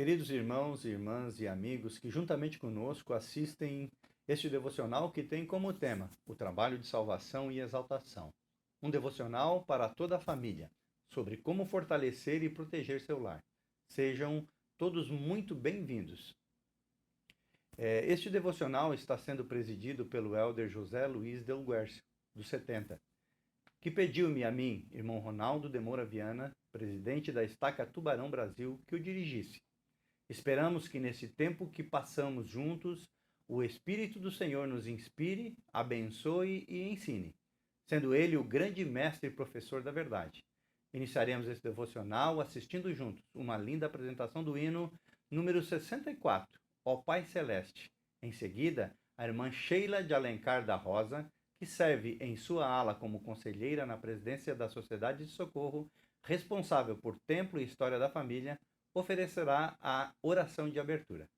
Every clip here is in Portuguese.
Queridos irmãos, irmãs e amigos que juntamente conosco assistem este devocional que tem como tema o trabalho de salvação e exaltação. Um devocional para toda a família, sobre como fortalecer e proteger seu lar. Sejam todos muito bem-vindos. Este devocional está sendo presidido pelo Elder José Luiz Del Guercio, dos 70, que pediu-me a mim, irmão Ronaldo de Moura Viana, presidente da Estaca Tubarão Brasil, que o dirigisse. Esperamos que nesse tempo que passamos juntos, o Espírito do Senhor nos inspire, abençoe e ensine, sendo Ele o grande mestre e professor da verdade. Iniciaremos esse devocional assistindo juntos uma linda apresentação do hino número 64, Ó Pai Celeste. Em seguida, a irmã Sheila de Alencar da Rosa, que serve em sua ala como conselheira na presidência da Sociedade de Socorro, responsável por Templo e História da Família, oferecerá a oração de abertura.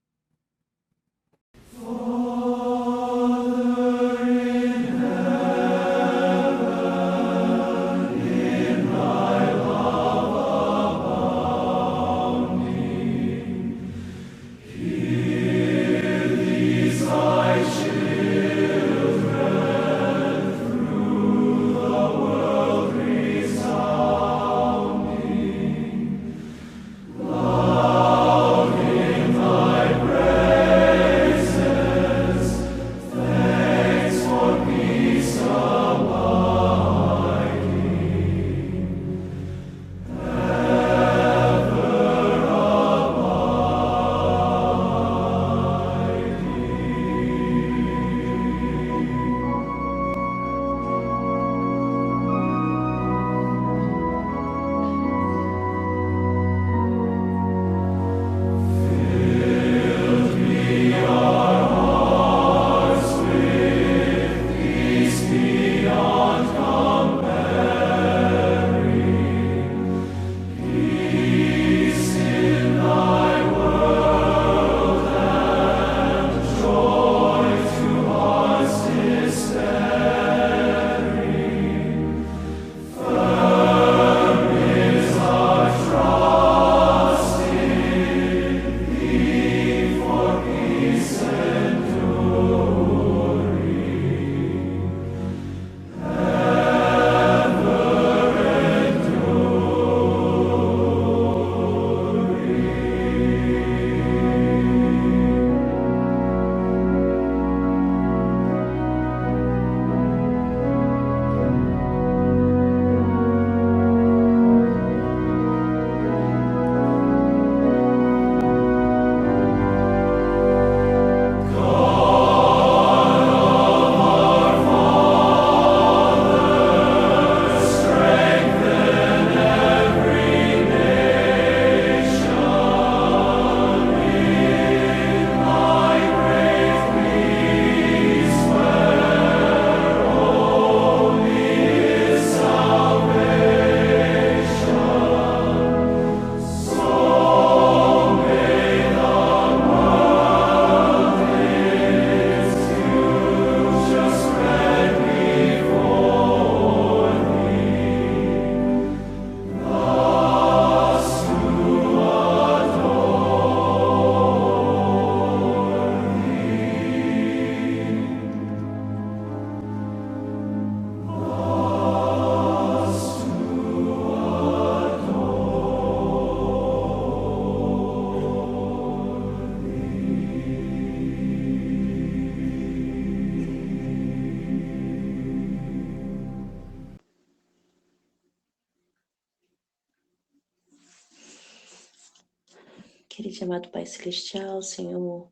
Querido e amado Pai Celestial, Senhor,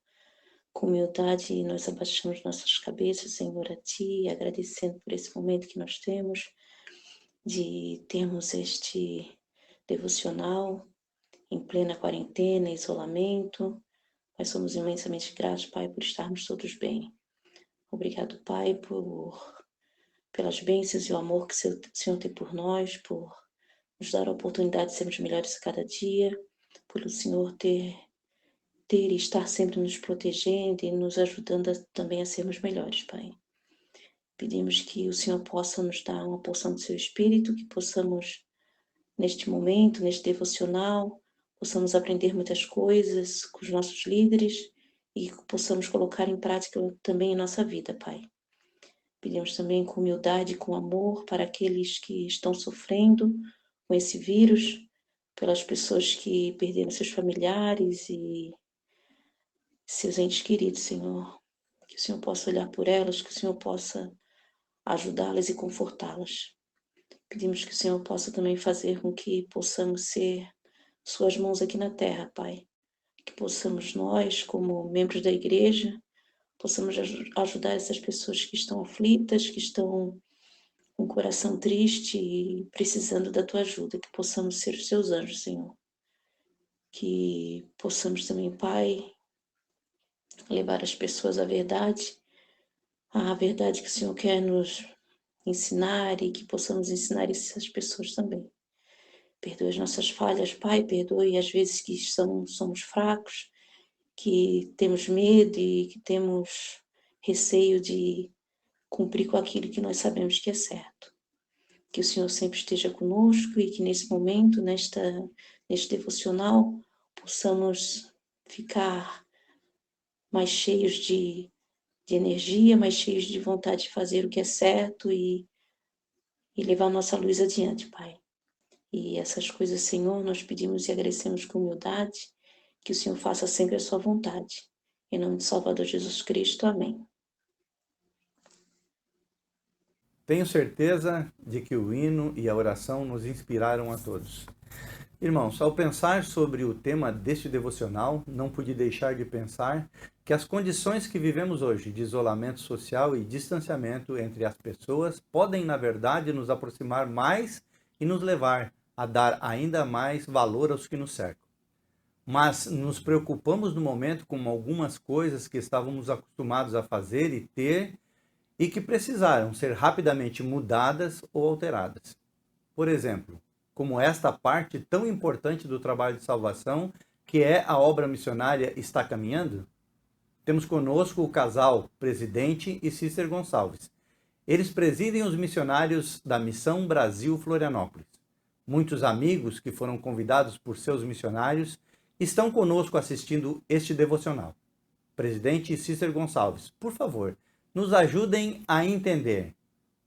com humildade nós abaixamos nossas cabeças, Senhor, a Ti, agradecendo por esse momento que nós temos de termos este devocional em plena quarentena, isolamento. Nós somos imensamente gratos, Pai, por estarmos todos bem. Obrigado, Pai, pelas bênçãos e o amor que o Senhor tem por nós, por nos dar a oportunidade de sermos melhores a cada dia, por o Senhor ter e estar sempre nos protegendo e nos ajudando também a sermos melhores, Pai. Pedimos que o Senhor possa nos dar uma porção do seu Espírito, que possamos, neste momento, neste devocional, possamos aprender muitas coisas com os nossos líderes e que possamos colocar em prática também em nossa vida, Pai. Pedimos também com humildade e com amor para aqueles que estão sofrendo com esse vírus, pelas pessoas que perderam seus familiares e seus entes queridos, Senhor. Que o Senhor possa olhar por elas, que o Senhor possa ajudá-las e confortá-las. Pedimos que o Senhor possa também fazer com que possamos ser suas mãos aqui na terra, Pai. Que possamos nós, como membros da igreja, possamos ajudar essas pessoas que estão aflitas, que estão com o coração triste e precisando da tua ajuda, que possamos ser os seus anjos, Senhor. Que possamos também, Pai, levar as pessoas à verdade, a verdade que o Senhor quer nos ensinar e que possamos ensinar essas pessoas também. Perdoe as nossas falhas, Pai, perdoe as vezes que somos fracos, que temos medo e que temos receio de cumprir com aquilo que nós sabemos que é certo. Que o Senhor sempre esteja conosco e que nesse momento, neste devocional, possamos ficar mais cheios de energia, mais cheios de vontade de fazer o que é certo e levar nossa luz adiante, Pai. E essas coisas, Senhor, nós pedimos e agradecemos com humildade, que o Senhor faça sempre a sua vontade. Em nome do Salvador Jesus Cristo, amém. Tenho certeza de que o hino e a oração nos inspiraram a todos. Irmãos, ao pensar sobre o tema deste devocional, não pude deixar de pensar que as condições que vivemos hoje, de isolamento social e distanciamento entre as pessoas, podem, na verdade, nos aproximar mais e nos levar a dar ainda mais valor aos que nos cercam. Mas nos preocupamos no momento com algumas coisas que estávamos acostumados a fazer e ter e que precisaram ser rapidamente mudadas ou alteradas. Por exemplo, como esta parte tão importante do trabalho de salvação, que é a obra missionária, está caminhando? Temos conosco o casal Presidente e Cícer Gonçalves. Eles presidem os missionários da Missão Brasil Florianópolis. Muitos amigos que foram convidados por seus missionários estão conosco assistindo este devocional. Presidente Cícer Gonçalves, por favor, nos ajudem a entender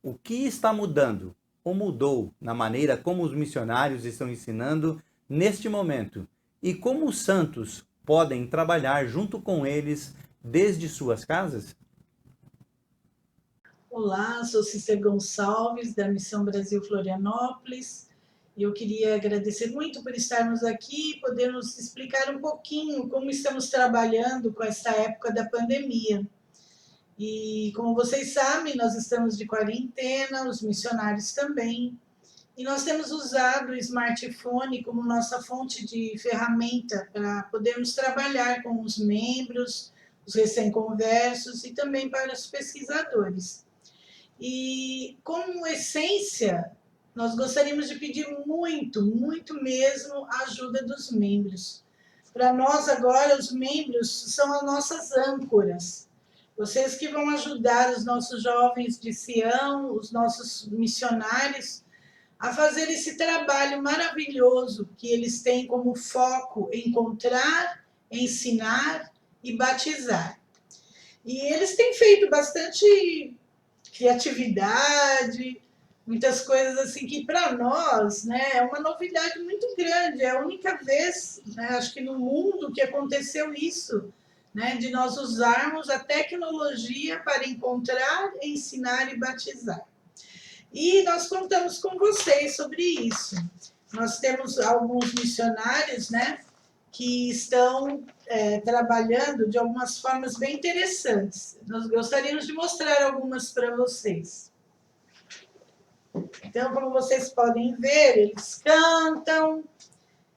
o que está mudando ou mudou na maneira como os missionários estão ensinando neste momento e como os santos podem trabalhar junto com eles desde suas casas? Olá, sou Cícer Gonçalves, da Missão Brasil Florianópolis. Eu queria agradecer muito por estarmos aqui e poder nos explicar um pouquinho como estamos trabalhando com esta época da pandemia. E como vocês sabem, nós estamos de quarentena, os missionários também, e nós temos usado o smartphone como nossa fonte de ferramenta para podermos trabalhar com os membros, os recém-conversos e também para os pesquisadores. E como essência, nós gostaríamos de pedir muito, muito mesmo a ajuda dos membros. Para nós agora, os membros são as nossas âncoras. Vocês que vão ajudar os nossos jovens de Sião, os nossos missionários, a fazer esse trabalho maravilhoso que eles têm como foco encontrar, ensinar e batizar. E eles têm feito bastante criatividade, muitas coisas assim que para nós, né, é uma novidade muito grande. É a única vez, né, acho que no mundo que aconteceu isso, né, de nós usarmos a tecnologia para encontrar, ensinar e batizar. E nós contamos com vocês sobre isso. Nós temos alguns missionários, né, que estão trabalhando de algumas formas bem interessantes. Nós gostaríamos de mostrar algumas para vocês. Então, como vocês podem ver, eles cantam,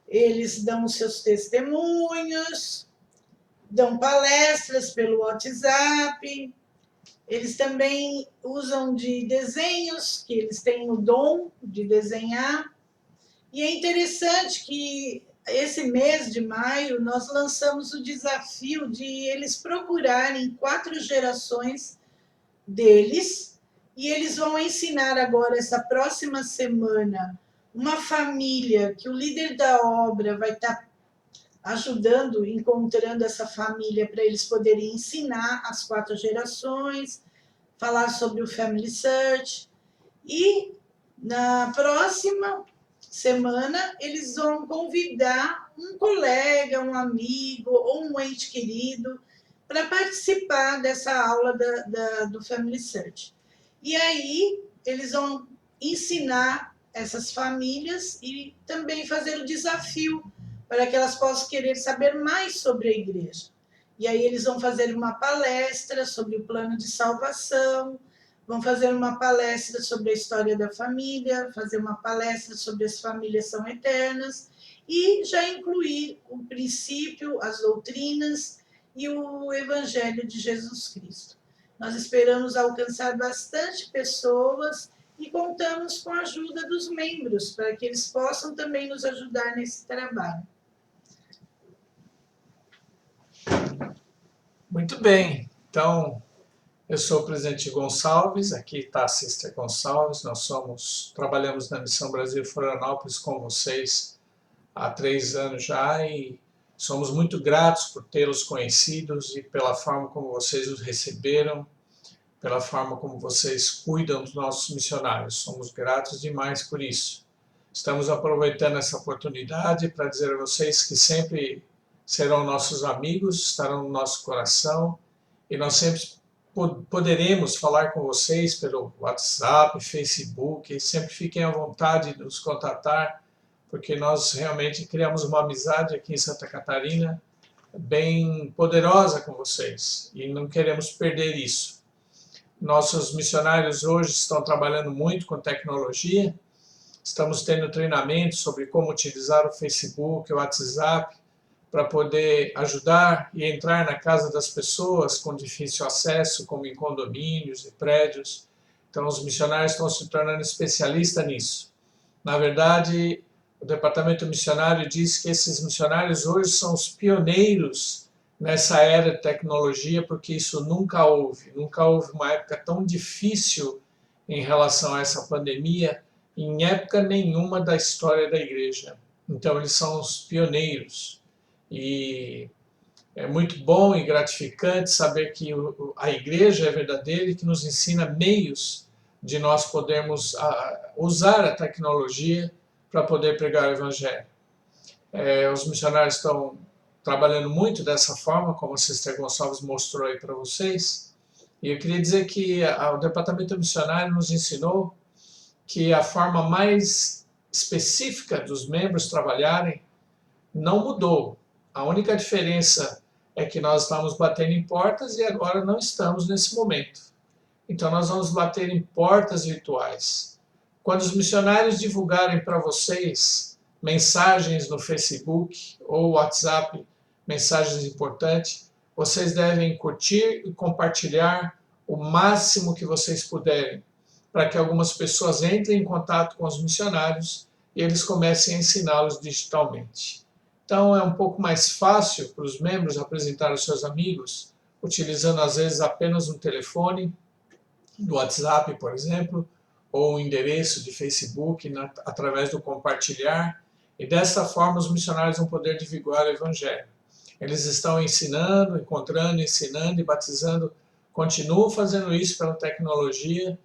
eles dão os seus testemunhos, dão palestras pelo WhatsApp, eles também usam de desenhos, que eles têm o dom de desenhar. E é interessante que esse mês de maio nós lançamos o desafio de eles procurarem 4 gerações deles, e eles vão ensinar agora, essa próxima semana, uma família que o líder da obra vai estar ajudando, encontrando essa família para eles poderem ensinar as 4 gerações, falar sobre o Family Search. E na próxima semana eles vão convidar um colega, um amigo ou um ente querido para participar dessa aula do Family Search. E aí eles vão ensinar essas famílias e também fazer o desafio para que elas possam querer saber mais sobre a igreja. E aí eles vão fazer uma palestra sobre o plano de salvação, vão fazer uma palestra sobre a história da família, fazer uma palestra sobre as famílias são eternas e já incluir o princípio, as doutrinas e o Evangelho de Jesus Cristo. Nós esperamos alcançar bastante pessoas e contamos com a ajuda dos membros para que eles possam também nos ajudar nesse trabalho. Muito bem, então eu sou o presidente Gonçalves, aqui está a Sister Gonçalves, nós trabalhamos na Missão Brasil Florianópolis com vocês há 3 anos já e somos muito gratos por tê-los conhecidos e pela forma como vocês os receberam, pela forma como vocês cuidam dos nossos missionários. Somos gratos demais por isso. Estamos aproveitando essa oportunidade para dizer a vocês que sempre serão nossos amigos, estarão no nosso coração e nós sempre poderemos falar com vocês pelo WhatsApp, Facebook, sempre fiquem à vontade de nos contatar, porque nós realmente criamos uma amizade aqui em Santa Catarina bem poderosa com vocês e não queremos perder isso. Nossos missionários hoje estão trabalhando muito com tecnologia, estamos tendo treinamento sobre como utilizar o Facebook, o WhatsApp, para poder ajudar e entrar na casa das pessoas com difícil acesso, como em condomínios e prédios. Então, os missionários estão se tornando especialistas nisso. Na verdade, o departamento missionário diz que esses missionários hoje são os pioneiros nessa era de tecnologia, porque isso nunca houve uma época tão difícil em relação a essa pandemia, em época nenhuma da história da igreja. Então, eles são os pioneiros. E é muito bom e gratificante saber que a igreja é verdadeira e que nos ensina meios de nós podermos usar a tecnologia para poder pregar o evangelho. Os missionários estão trabalhando muito dessa forma, como a Sister Gonçalves mostrou aí para vocês. E eu queria dizer que o departamento missionário nos ensinou que a forma mais específica dos membros trabalharem não mudou. A única diferença é que nós estamos batendo em portas e agora não estamos nesse momento. Então nós vamos bater em portas virtuais. Quando os missionários divulgarem para vocês mensagens no Facebook ou WhatsApp, mensagens importantes, vocês devem curtir e compartilhar o máximo que vocês puderem, para que algumas pessoas entrem em contato com os missionários e eles comecem a ensiná-los digitalmente. Então é um pouco mais fácil para os membros apresentar aos seus amigos, utilizando às vezes apenas um telefone, do WhatsApp, por exemplo, ou um endereço de Facebook através do compartilhar, e dessa forma os missionários vão poder divulgar o Evangelho. Eles estão ensinando, encontrando, ensinando e batizando, continuam fazendo isso pela tecnologia.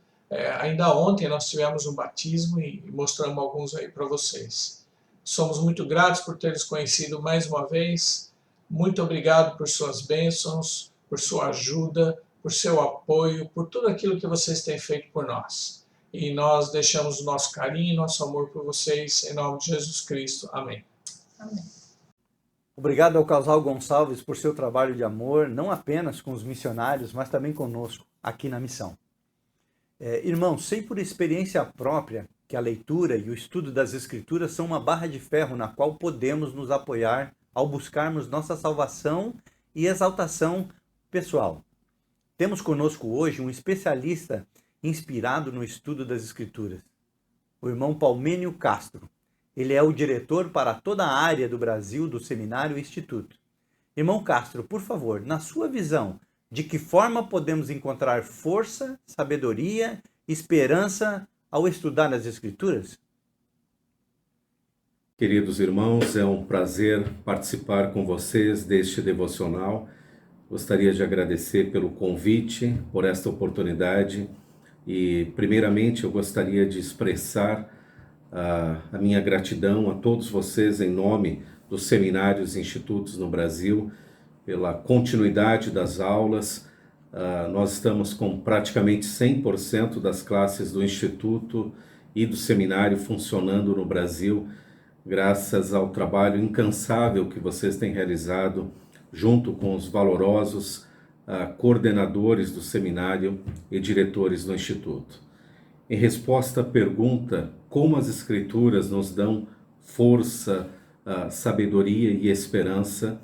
Ainda ontem nós tivemos um batismo e mostramos alguns aí para vocês. Somos muito gratos por ter-os conhecido mais uma vez. Muito obrigado por suas bênçãos, por sua ajuda, por seu apoio, por tudo aquilo que vocês têm feito por nós. E nós deixamos o nosso carinho e nosso amor por vocês, em nome de Jesus Cristo. Amém. Amém. Obrigado ao casal Gonçalves por seu trabalho de amor, não apenas com os missionários, mas também conosco, aqui na missão. Irmãos, sei por experiência própria que a leitura e o estudo das Escrituras são uma barra de ferro na qual podemos nos apoiar ao buscarmos nossa salvação e exaltação pessoal. Temos conosco hoje um especialista inspirado no estudo das Escrituras, o irmão Palmênio Castro. Ele é o diretor para toda a área do Brasil do Seminário Instituto. Irmão Castro, por favor, na sua visão, de que forma podemos encontrar força, sabedoria, esperança ao estudar as Escrituras? Queridos irmãos, é um prazer participar com vocês deste devocional. Gostaria de agradecer pelo convite, por esta oportunidade e, primeiramente, eu gostaria de expressar a minha gratidão a todos vocês em nome dos seminários e institutos no Brasil, pela continuidade das aulas. Nós estamos com praticamente 100% das classes do Instituto e do Seminário funcionando no Brasil, graças ao trabalho incansável que vocês têm realizado junto com os valorosos coordenadores do seminário e diretores do Instituto. Em resposta à pergunta como as Escrituras nos dão força, sabedoria e esperança,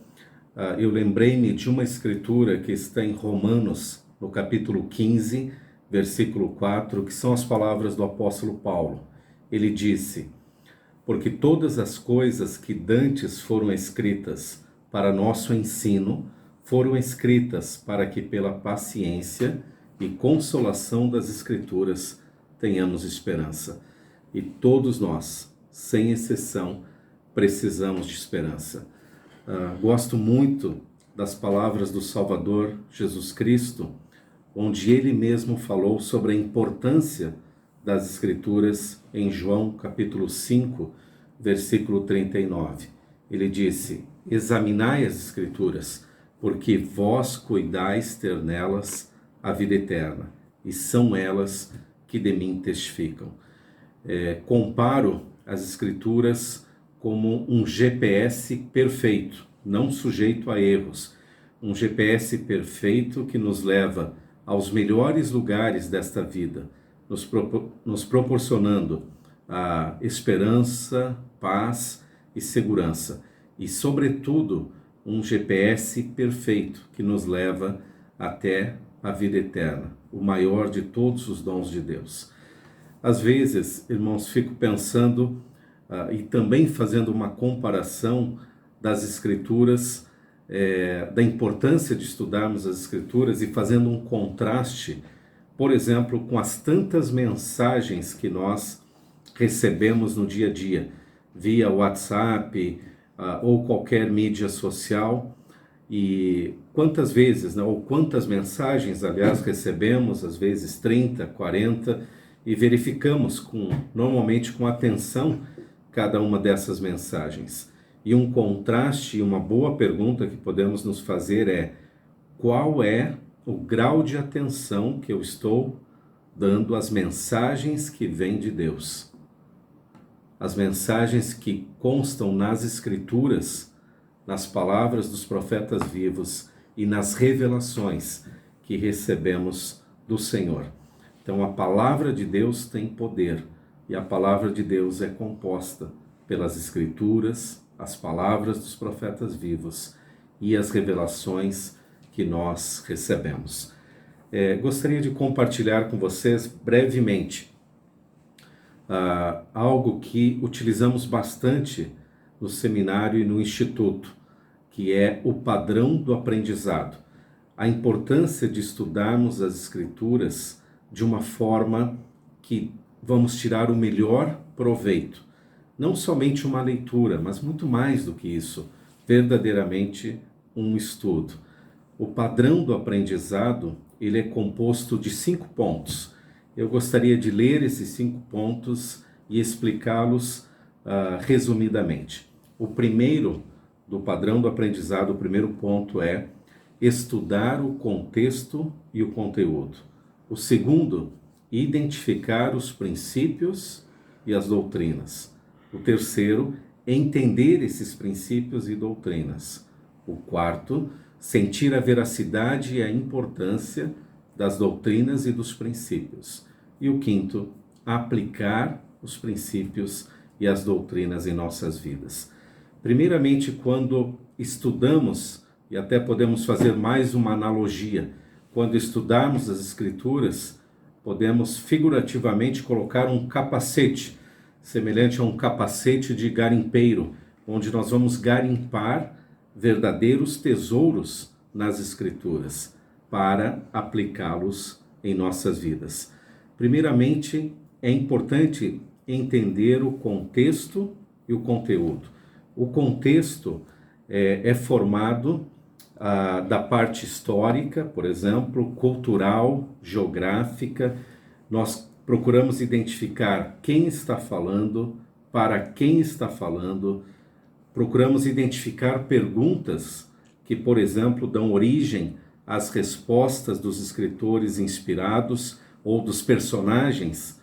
eu lembrei-me de uma escritura que está em Romanos, no capítulo 15, versículo 4, que são as palavras do apóstolo Paulo. Ele disse: porque todas as coisas que dantes foram escritas para nosso ensino, foram escritas para que pela paciência e consolação das Escrituras tenhamos esperança. E todos nós, sem exceção, precisamos de esperança. Gosto muito das palavras do Salvador Jesus Cristo, onde ele mesmo falou sobre a importância das Escrituras em João capítulo 5, versículo 39. Ele disse: examinai as Escrituras, porque vós cuidais ter nelas a vida eterna, e são elas que de mim testificam. Comparo as Escrituras como um GPS perfeito, não sujeito a erros. Um GPS perfeito que nos leva aos melhores lugares desta vida, nos proporcionando a esperança, paz e segurança. E, sobretudo, um GPS perfeito que nos leva até a vida eterna, o maior de todos os dons de Deus. Às vezes, irmãos, fico pensando e também fazendo uma comparação das Escrituras, da importância de estudarmos as Escrituras e fazendo um contraste, por exemplo, com as tantas mensagens que nós recebemos no dia a dia, via WhatsApp ou qualquer mídia social. E quantas vezes, ou quantas mensagens, aliás, recebemos, às vezes 30, 40, e verificamos normalmente com atenção cada uma dessas mensagens. E um contraste e uma boa pergunta que podemos nos fazer é: qual é o grau de atenção que eu estou dando às mensagens que vêm de Deus? As mensagens que constam nas Escrituras, nas palavras dos profetas vivos e nas revelações que recebemos do Senhor. Então, a palavra de Deus tem poder, e a palavra de Deus é composta pelas Escrituras, as palavras dos profetas vivos e as revelações que nós recebemos. Gostaria de compartilhar com vocês brevemente algo que utilizamos bastante no seminário e no instituto, que é o padrão do aprendizado. A importância de estudarmos as Escrituras de uma forma que vamos tirar o melhor proveito. Não somente uma leitura, mas muito mais do que isso, verdadeiramente um estudo. O padrão do aprendizado, ele é composto de 5 pontos. Eu gostaria de ler esses 5 pontos e explicá-los resumidamente. O primeiro do padrão do aprendizado, o primeiro ponto é estudar o contexto e o conteúdo. O segundo, identificar os princípios e as doutrinas. O terceiro, entender esses princípios e doutrinas. O quarto, sentir a veracidade e a importância das doutrinas e dos princípios. E o quinto, aplicar os princípios e as doutrinas em nossas vidas. Primeiramente, quando estudamos, e até podemos fazer mais uma analogia, quando estudarmos as Escrituras, podemos figurativamente colocar um capacete, semelhante a um capacete de garimpeiro, onde nós vamos garimpar verdadeiros tesouros nas Escrituras para aplicá-los em nossas vidas. Primeiramente, é importante entender o contexto e o conteúdo. O contexto é formado da parte histórica, por exemplo, cultural, geográfica. Nós procuramos identificar quem está falando, para quem está falando. Procuramos identificar perguntas que, por exemplo, dão origem às respostas dos escritores inspirados ou dos personagens,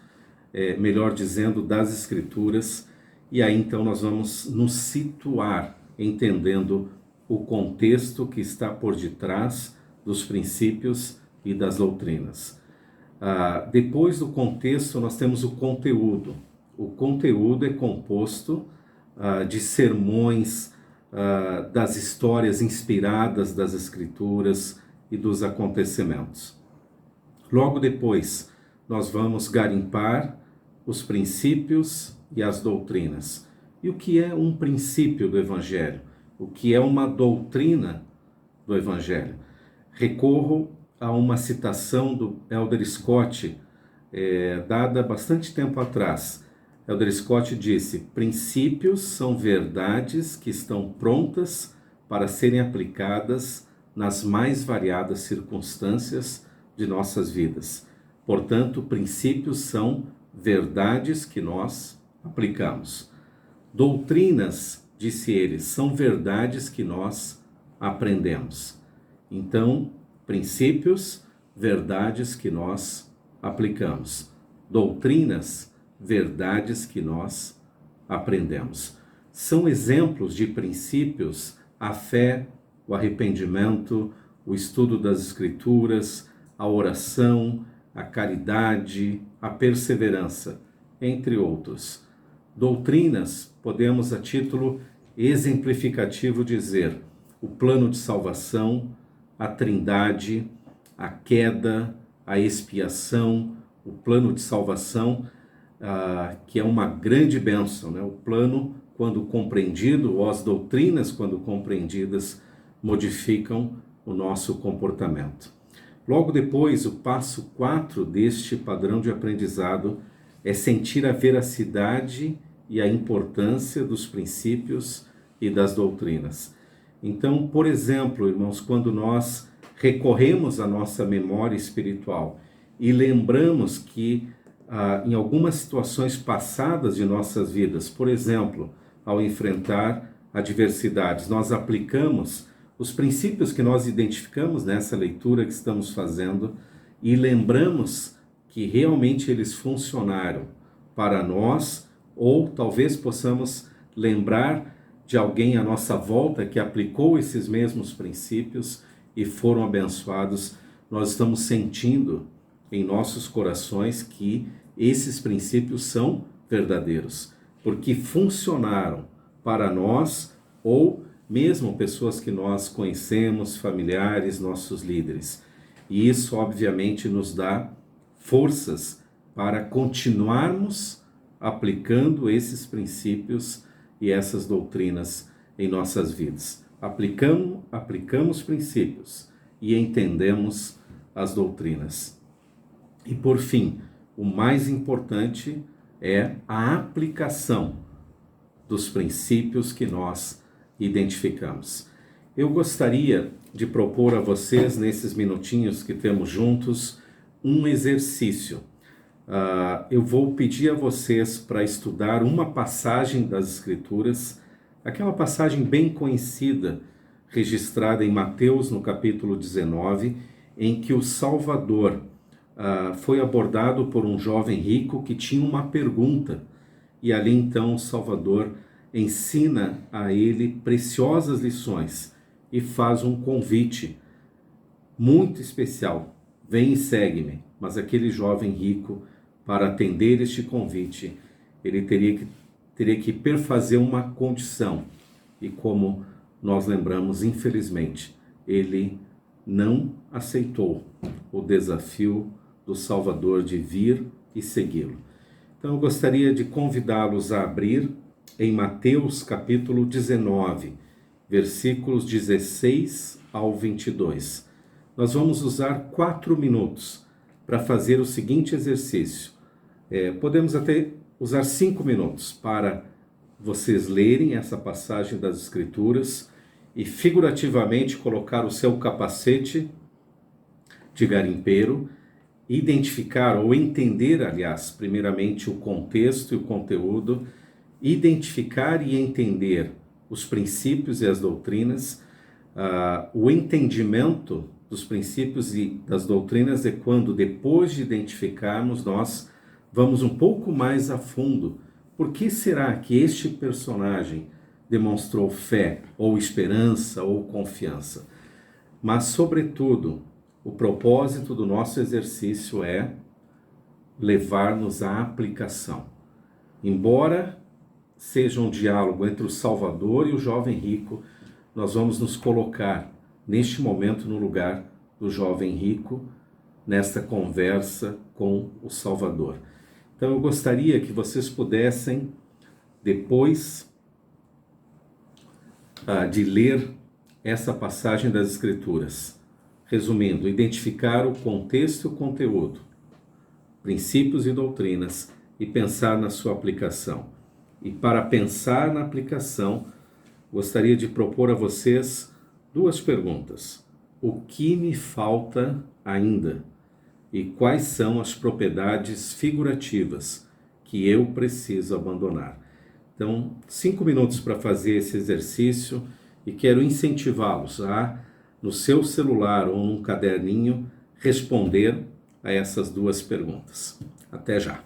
melhor dizendo, das escrituras. E aí então nós vamos nos situar entendendo o contexto que está por detrás dos princípios e das doutrinas. Depois do contexto, nós temos o conteúdo. O conteúdo é composto de sermões, das histórias inspiradas das Escrituras e dos acontecimentos. Logo depois, nós vamos garimpar os princípios e as doutrinas. E o que é um princípio do Evangelho? O que é uma doutrina do Evangelho? Recorro a uma citação do Elder Scott, dada bastante tempo atrás. Elder Scott disse: princípios são verdades que estão prontas para serem aplicadas nas mais variadas circunstâncias de nossas vidas. Portanto, princípios são verdades que nós aplicamos. Doutrinas, disse ele, são verdades que nós aprendemos. Então, princípios, verdades que nós aplicamos. Doutrinas, verdades que nós aprendemos. São exemplos de princípios a fé, o arrependimento, o estudo das Escrituras, a oração, a caridade, a perseverança, entre outros. Doutrinas, podemos a título exemplificativo dizer, o plano de salvação, a trindade, a queda, a expiação, o plano de salvação, que é uma grande bênção, né? O plano, quando compreendido, ou as doutrinas, quando compreendidas, modificam o nosso comportamento. Logo depois, o passo 4 deste padrão de aprendizado é sentir a veracidade e a importância dos princípios e das doutrinas. Então, por exemplo, irmãos, quando nós recorremos à nossa memória espiritual e lembramos que em algumas situações passadas de nossas vidas, por exemplo, ao enfrentar adversidades, nós aplicamos os princípios que nós identificamos nessa leitura que estamos fazendo e lembramos que realmente eles funcionaram para nós, ou talvez possamos lembrar de alguém à nossa volta que aplicou esses mesmos princípios e foram abençoados. Nós estamos sentindo em nossos corações que esses princípios são verdadeiros, porque funcionaram para nós ou mesmo pessoas que nós conhecemos, familiares, nossos líderes. E isso, obviamente, nos dá forças para continuarmos aplicando esses princípios e essas doutrinas em nossas vidas. Aplicamos princípios e entendemos as doutrinas. E por fim, o mais importante é a aplicação dos princípios que nós identificamos. Eu gostaria de propor a vocês, nesses minutinhos que temos juntos, um exercício. Eu vou pedir a vocês para estudar uma passagem das Escrituras, aquela passagem bem conhecida, registrada em Mateus, no capítulo 19, em que o Salvador foi abordado por um jovem rico que tinha uma pergunta. E ali então o Salvador ensina a ele preciosas lições e faz um convite muito especial. Vem e segue-me. Mas aquele jovem rico, para atender este convite, ele teria que perfazer uma condição. E como nós lembramos, infelizmente, ele não aceitou o desafio do Salvador de vir e segui-lo. Então eu gostaria de convidá-los a abrir em Mateus capítulo 19, versículos 16 ao 22. Nós vamos usar 4 minutos para fazer o seguinte exercício. Podemos até usar 5 minutos para vocês lerem essa passagem das Escrituras e figurativamente colocar o seu capacete de garimpeiro, identificar ou entender, aliás, primeiramente o contexto e o conteúdo, identificar e entender os princípios e as doutrinas. O entendimento dos princípios e das doutrinas é quando, depois de identificarmos, nós vamos um pouco mais a fundo. Por que será que este personagem demonstrou fé, ou esperança, ou confiança? Mas, sobretudo, o propósito do nosso exercício é levar-nos à aplicação. Embora seja um diálogo entre o Salvador e o jovem rico, nós vamos nos colocar neste momento no lugar do jovem rico, nesta conversa com o Salvador. Então eu gostaria que vocês pudessem, depois de ler essa passagem das Escrituras, resumindo, identificar o contexto e o conteúdo, princípios e doutrinas, e pensar na sua aplicação. E para pensar na aplicação, gostaria de propor a vocês duas perguntas. O que me falta ainda? E quais são as propriedades figurativas que eu preciso abandonar? Então, 5 minutos para fazer esse exercício e quero incentivá-los a, no seu celular ou num caderninho, responder a essas duas perguntas. Até já!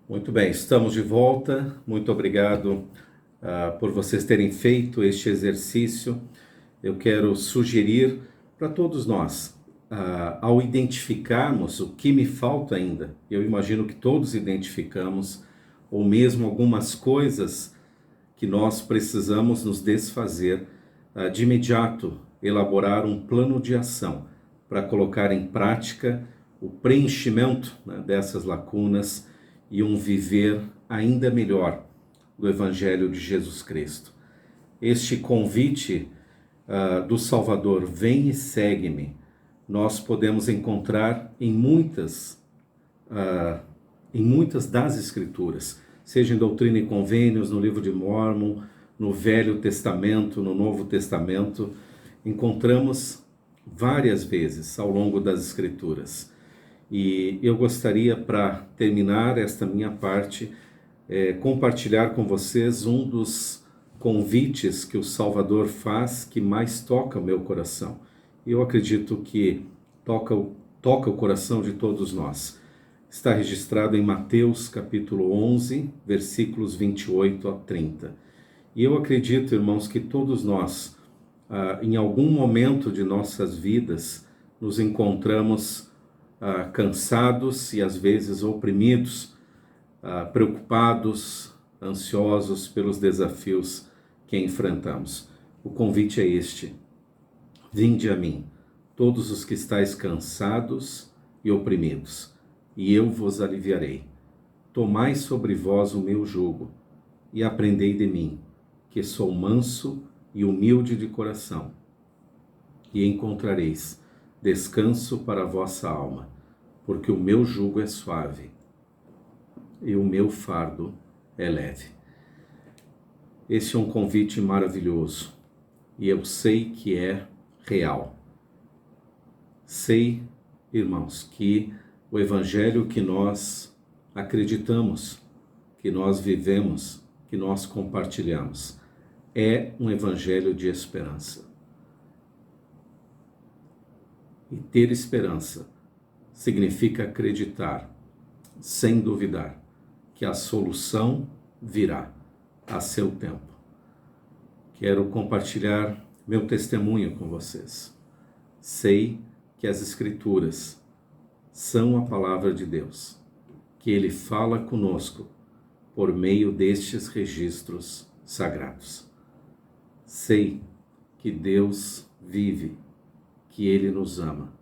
Muito bem, estamos de volta. Muito obrigado por vocês terem feito este exercício. Eu quero sugerir para todos nós, ao identificarmos o que me falta ainda, eu imagino que todos identificamos ou mesmo algumas coisas que nós precisamos nos desfazer, de imediato elaborar um plano de ação para colocar em prática o preenchimento, né, dessas lacunas e um viver ainda melhor do Evangelho de Jesus Cristo. Este convite do Salvador, vem e segue-me, nós podemos encontrar em muitas das Escrituras, seja em Doutrina e Convênios, no livro de Mórmon, no Velho Testamento, no Novo Testamento, encontramos várias vezes ao longo das Escrituras. E eu gostaria, para terminar esta minha parte, compartilhar com vocês um dos convites que o Salvador faz que mais toca o meu coração. Eu acredito que toca o coração de todos nós. Está registrado em Mateus capítulo 11, versículos 28 a 30. E eu acredito, irmãos, que todos nós, em algum momento de nossas vidas, nos encontramos cansados e às vezes oprimidos, preocupados, ansiosos pelos desafios que enfrentamos. O convite é este: vinde a mim, todos os que estáis cansados e oprimidos, e eu vos aliviarei. Tomai sobre vós o meu jugo, e aprendei de mim, que sou manso e humilde de coração, e encontrareis descanso para a vossa alma, porque o meu jugo é suave e o meu fardo é leve. Esse é um convite maravilhoso, e eu sei que é real. Sei, irmãos, que o Evangelho que nós acreditamos, que nós vivemos, que nós compartilhamos, é um Evangelho de esperança. E ter esperança significa acreditar, sem duvidar, que a solução virá a seu tempo. Quero compartilhar meu testemunho com vocês. Sei que as Escrituras são a palavra de Deus, que Ele fala conosco por meio destes registros sagrados. Sei que Deus vive, que Ele nos ama,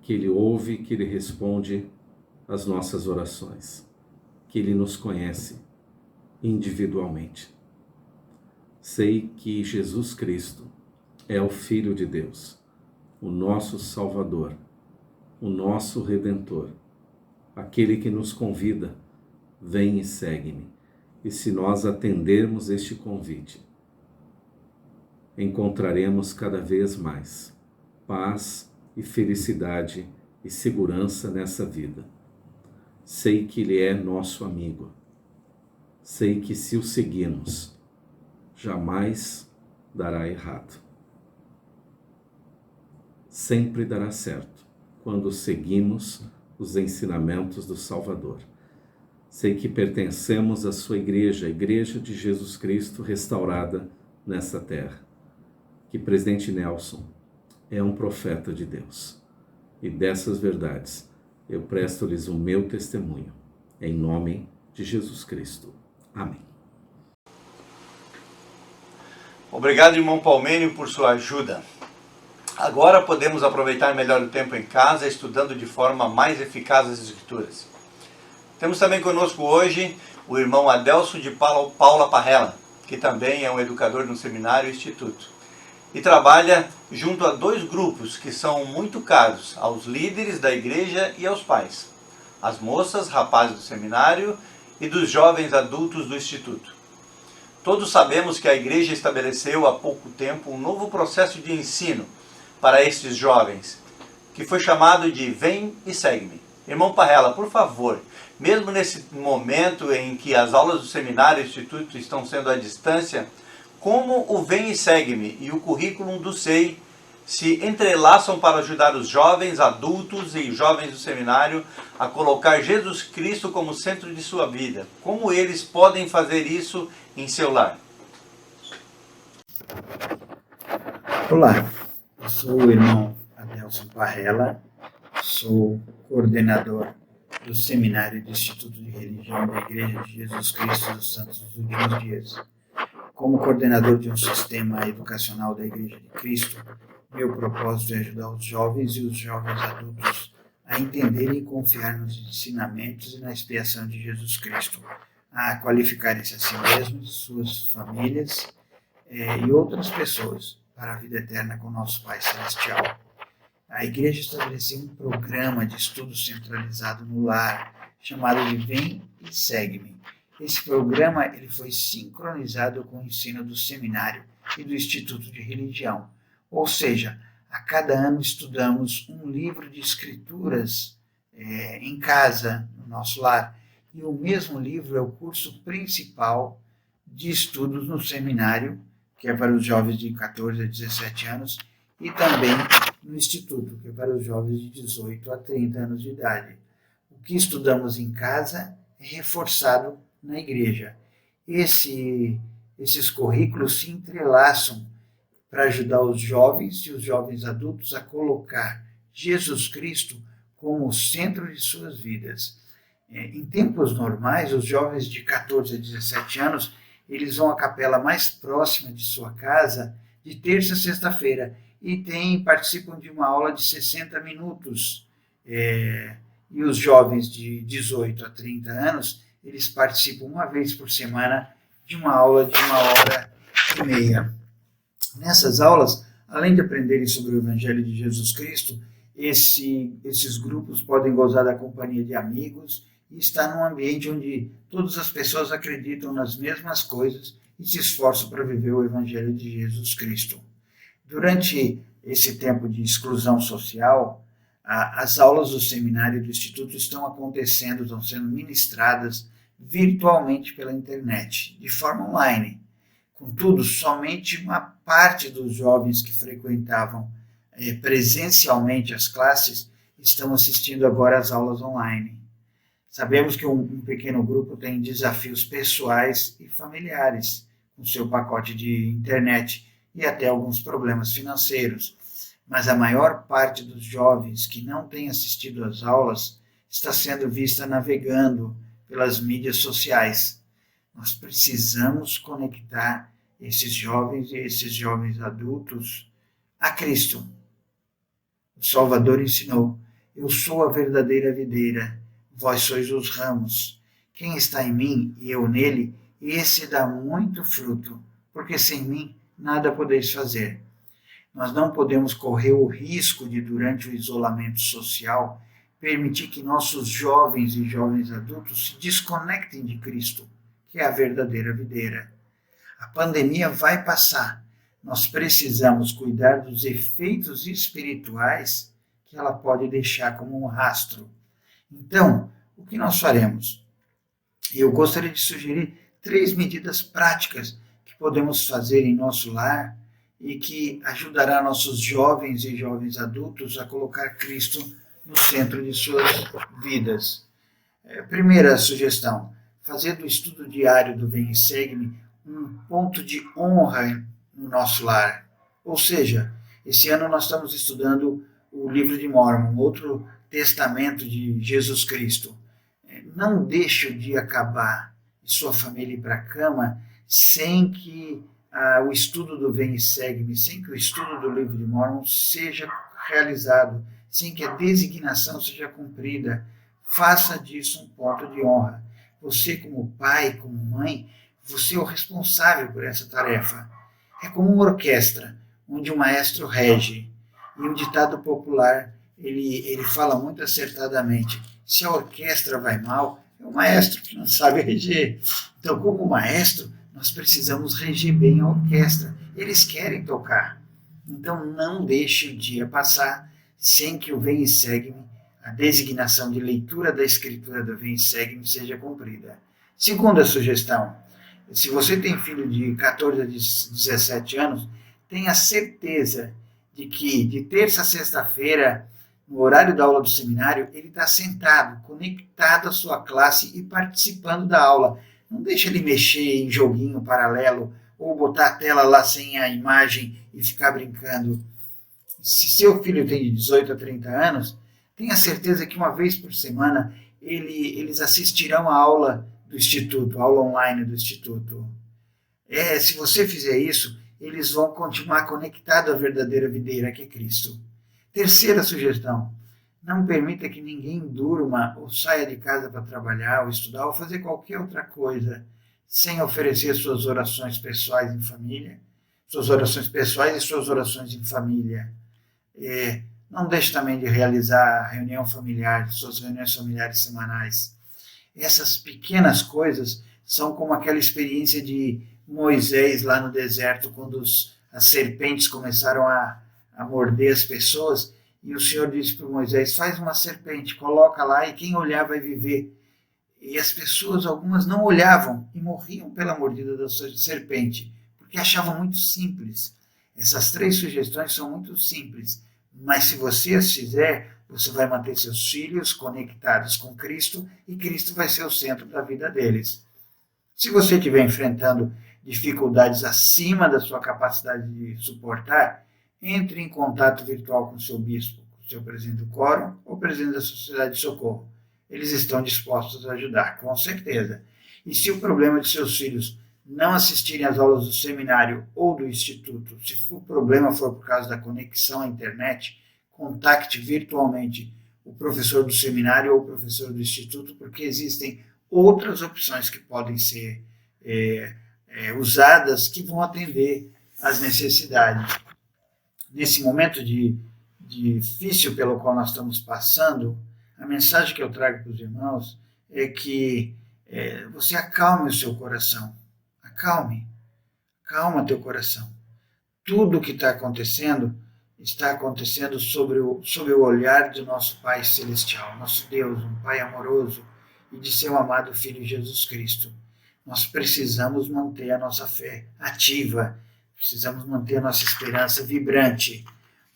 que Ele ouve, que Ele responde às nossas orações, que Ele nos conhece individualmente. Sei que Jesus Cristo é o Filho de Deus, o nosso Salvador, o nosso Redentor, aquele que nos convida, vem e segue-me. E se nós atendermos este convite, encontraremos cada vez mais paz e felicidade e segurança nessa vida. Sei que Ele é nosso amigo. Sei que se o seguirmos, jamais dará errado. Sempre dará certo quando seguimos os ensinamentos do Salvador. Sei que pertencemos à sua igreja, a Igreja de Jesus Cristo restaurada nessa terra. Que Presidente Nelson é um profeta de Deus. E dessas verdades eu presto-lhes o meu testemunho. Em nome de Jesus Cristo. Amém. Obrigado, irmão Palmênio, por sua ajuda. Agora podemos aproveitar melhor o tempo em casa, estudando de forma mais eficaz as Escrituras. Temos também conosco hoje o irmão Adelso de Paula Parrella, que também é um educador no Seminário e Instituto, e trabalha junto a dois grupos que são muito caros aos líderes da igreja e aos pais: as moças, rapazes do seminário e dos jovens adultos do Instituto. Todos sabemos que a igreja estabeleceu há pouco tempo um novo processo de ensino para estes jovens, que foi chamado de Vem e Segue-me. Irmão Parrella, por favor, mesmo nesse momento em que as aulas do seminário e instituto estão sendo à distância, como o Vem e Segue-me e o currículo do SEI se entrelaçam para ajudar os jovens, adultos e jovens do seminário a colocar Jesus Cristo como centro de sua vida? Como eles podem fazer isso em seu lar? Olá, eu sou o irmão Adelso Parrella, sou coordenador do Seminário do Instituto de Religião da Igreja de Jesus Cristo dos Santos dos Últimos Dias. Como coordenador de um sistema educacional da Igreja de Cristo, meu propósito é ajudar os jovens e os jovens adultos a entenderem e confiar nos ensinamentos e na expiação de Jesus Cristo, a qualificarem-se a si mesmos, suas famílias e outras pessoas para a vida eterna com nosso Pai Celestial. A Igreja estabeleceu um programa de estudo centralizado no lar, chamado de Vem e Segue-me. Esse programa ele foi sincronizado com o ensino do seminário e do Instituto de Religião. Ou seja, a cada ano estudamos um livro de escrituras em casa, no nosso lar. E o mesmo livro é o curso principal de estudos no seminário, que é para os jovens de 14 a 17 anos, e também no Instituto, que é para os jovens de 18 a 30 anos de idade. O que estudamos em casa é reforçado na igreja. Esses currículos se entrelaçam para ajudar os jovens e os jovens adultos a colocar Jesus Cristo como o centro de suas vidas. Em tempos normais, os jovens de 14 a 17 anos, eles vão à capela mais próxima de sua casa de terça a sexta-feira e participam de uma aula de 60 minutos. E os jovens de 18 a 30 anos, eles participam uma vez por semana de uma aula de 1h30. Nessas aulas, além de aprenderem sobre o Evangelho de Jesus Cristo, esses grupos podem gozar da companhia de amigos e estar num ambiente onde todas as pessoas acreditam nas mesmas coisas e se esforçam para viver o Evangelho de Jesus Cristo. Durante esse tempo de exclusão social, as aulas do seminário e do Instituto estão sendo ministradas virtualmente pela internet, de forma online. Contudo, somente uma parte dos jovens que frequentavam presencialmente as classes estão assistindo agora às aulas online. Sabemos que um pequeno grupo tem desafios pessoais e familiares com seu pacote de internet e até alguns problemas financeiros, mas a maior parte dos jovens que não têm assistido às aulas está sendo vista navegando pelas mídias sociais. Nós precisamos conectar esses jovens e esses jovens adultos a Cristo. O Salvador ensinou: eu sou a verdadeira videira, vós sois os ramos. Quem está em mim e eu nele, esse dá muito fruto, porque sem mim nada podeis fazer. Nós não podemos correr o risco de, durante o isolamento social, permitir que nossos jovens e jovens adultos se desconectem de Cristo, que é a verdadeira videira. A pandemia vai passar. Nós precisamos cuidar dos efeitos espirituais que ela pode deixar como um rastro. Então, o que nós faremos? Eu gostaria de sugerir 3 medidas práticas que podemos fazer em nosso lar e que ajudará nossos jovens e jovens adultos a colocar Cristo no centro de suas vidas. Primeira sugestão: fazer do estudo diário do Vem e Segue-me um ponto de honra no nosso lar. Ou seja, esse ano nós estamos estudando o livro de Mórmon, outro testamento de Jesus Cristo. Não deixe o dia acabar e sua família ir para a cama sem que o estudo do Vem e Segue-me, sem que o estudo do livro de Mórmon seja realizado, sem que a designação seja cumprida. Faça disso um ponto de honra. Você, como pai, como mãe, você é o responsável por essa tarefa. É como uma orquestra, onde o maestro rege. E um ditado popular, ele fala muito acertadamente: se a orquestra vai mal, é o maestro que não sabe reger. Então, como maestro, nós precisamos reger bem a orquestra. Eles querem tocar. Então, não deixe o dia passar sem que o Vem e Segue-me, a designação de leitura da escritura do Vem e Segue-me, seja cumprida. Segunda sugestão: se você tem filho de 14 a 17 anos, tenha certeza de que de terça a sexta-feira, no horário da aula do seminário, ele está sentado, conectado à sua classe e participando da aula. Não deixe ele mexer em joguinho paralelo ou botar a tela lá sem a imagem e ficar brincando. Se seu filho tem de 18 a 30 anos, tenha certeza que uma vez por semana eles assistirão à aula do Instituto, a aula online do Instituto. Se você fizer isso, eles vão continuar conectados à verdadeira videira que é Cristo. Terceira sugestão, não permita que ninguém durma ou saia de casa para trabalhar ou estudar ou fazer qualquer outra coisa sem oferecer suas orações pessoais em família, suas orações pessoais e suas orações em família. Não deixe também de realizar a reunião familiar, suas reuniões familiares semanais. Essas pequenas coisas são como aquela experiência de Moisés lá no deserto, quando as serpentes começaram a morder as pessoas, e o Senhor disse para Moisés, faz uma serpente, coloca lá e quem olhar vai viver. E as pessoas, algumas não olhavam e morriam pela mordida da serpente, porque achavam muito simples. Essas 3 sugestões são muito simples, mas se você as fizer, você vai manter seus filhos conectados com Cristo e Cristo vai ser o centro da vida deles. Se você estiver enfrentando dificuldades acima da sua capacidade de suportar, entre em contato virtual com o seu bispo, com o seu presidente do quórum ou presidente da Sociedade de Socorro. Eles estão dispostos a ajudar, com certeza. E se o problema de seus filhos não assistirem às aulas do seminário ou do instituto, se o problema for por causa da conexão à internet, contacte virtualmente o professor do seminário ou o professor do instituto, porque existem outras opções que podem ser usadas que vão atender às necessidades. Nesse momento difícil pelo qual nós estamos passando, a mensagem que eu trago para os irmãos é que você acalme o seu coração. Calma teu coração. Tudo o que está acontecendo sob o olhar do nosso Pai Celestial, nosso Deus, um Pai amoroso e de seu amado Filho Jesus Cristo. Nós precisamos manter a nossa fé ativa, precisamos manter a nossa esperança vibrante.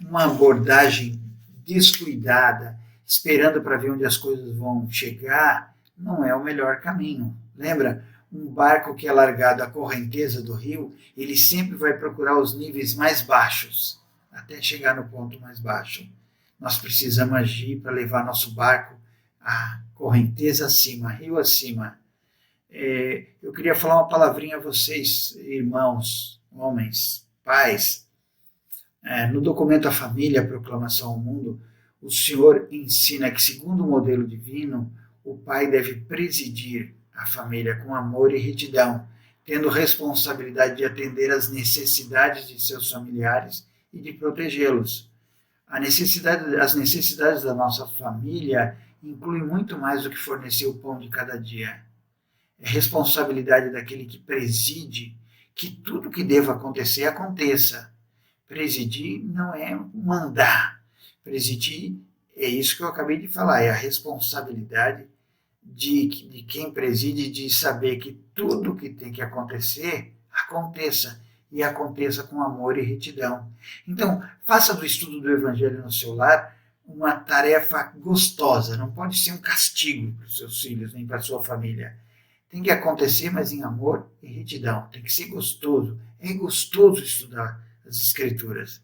Uma abordagem descuidada, esperando para ver onde as coisas vão chegar, não é o melhor caminho. Lembra? Um barco que é largado à correnteza do rio, ele sempre vai procurar os níveis mais baixos, até chegar no ponto mais baixo. Nós precisamos agir para levar nosso barco à correnteza acima, rio acima. Eu queria falar uma palavrinha a vocês, irmãos, homens, pais. No documento A Família, a Proclamação ao Mundo, o Senhor ensina que, segundo o modelo divino, o pai deve presidir a família com amor e retidão, tendo responsabilidade de atender às necessidades de seus familiares e de protegê-los. As necessidades da nossa família incluem muito mais do que fornecer o pão de cada dia. É responsabilidade daquele que preside que tudo que deva acontecer, aconteça. Presidir não é mandar. Presidir é isso que eu acabei de falar, é a responsabilidade de quem preside de saber que tudo que tem que acontecer, aconteça. E aconteça com amor e retidão. Então, faça do estudo do Evangelho no seu lar uma tarefa gostosa. Não pode ser um castigo para os seus filhos, nem para a sua família. Tem que acontecer, mas em amor e retidão. Tem que ser gostoso. É gostoso estudar as Escrituras.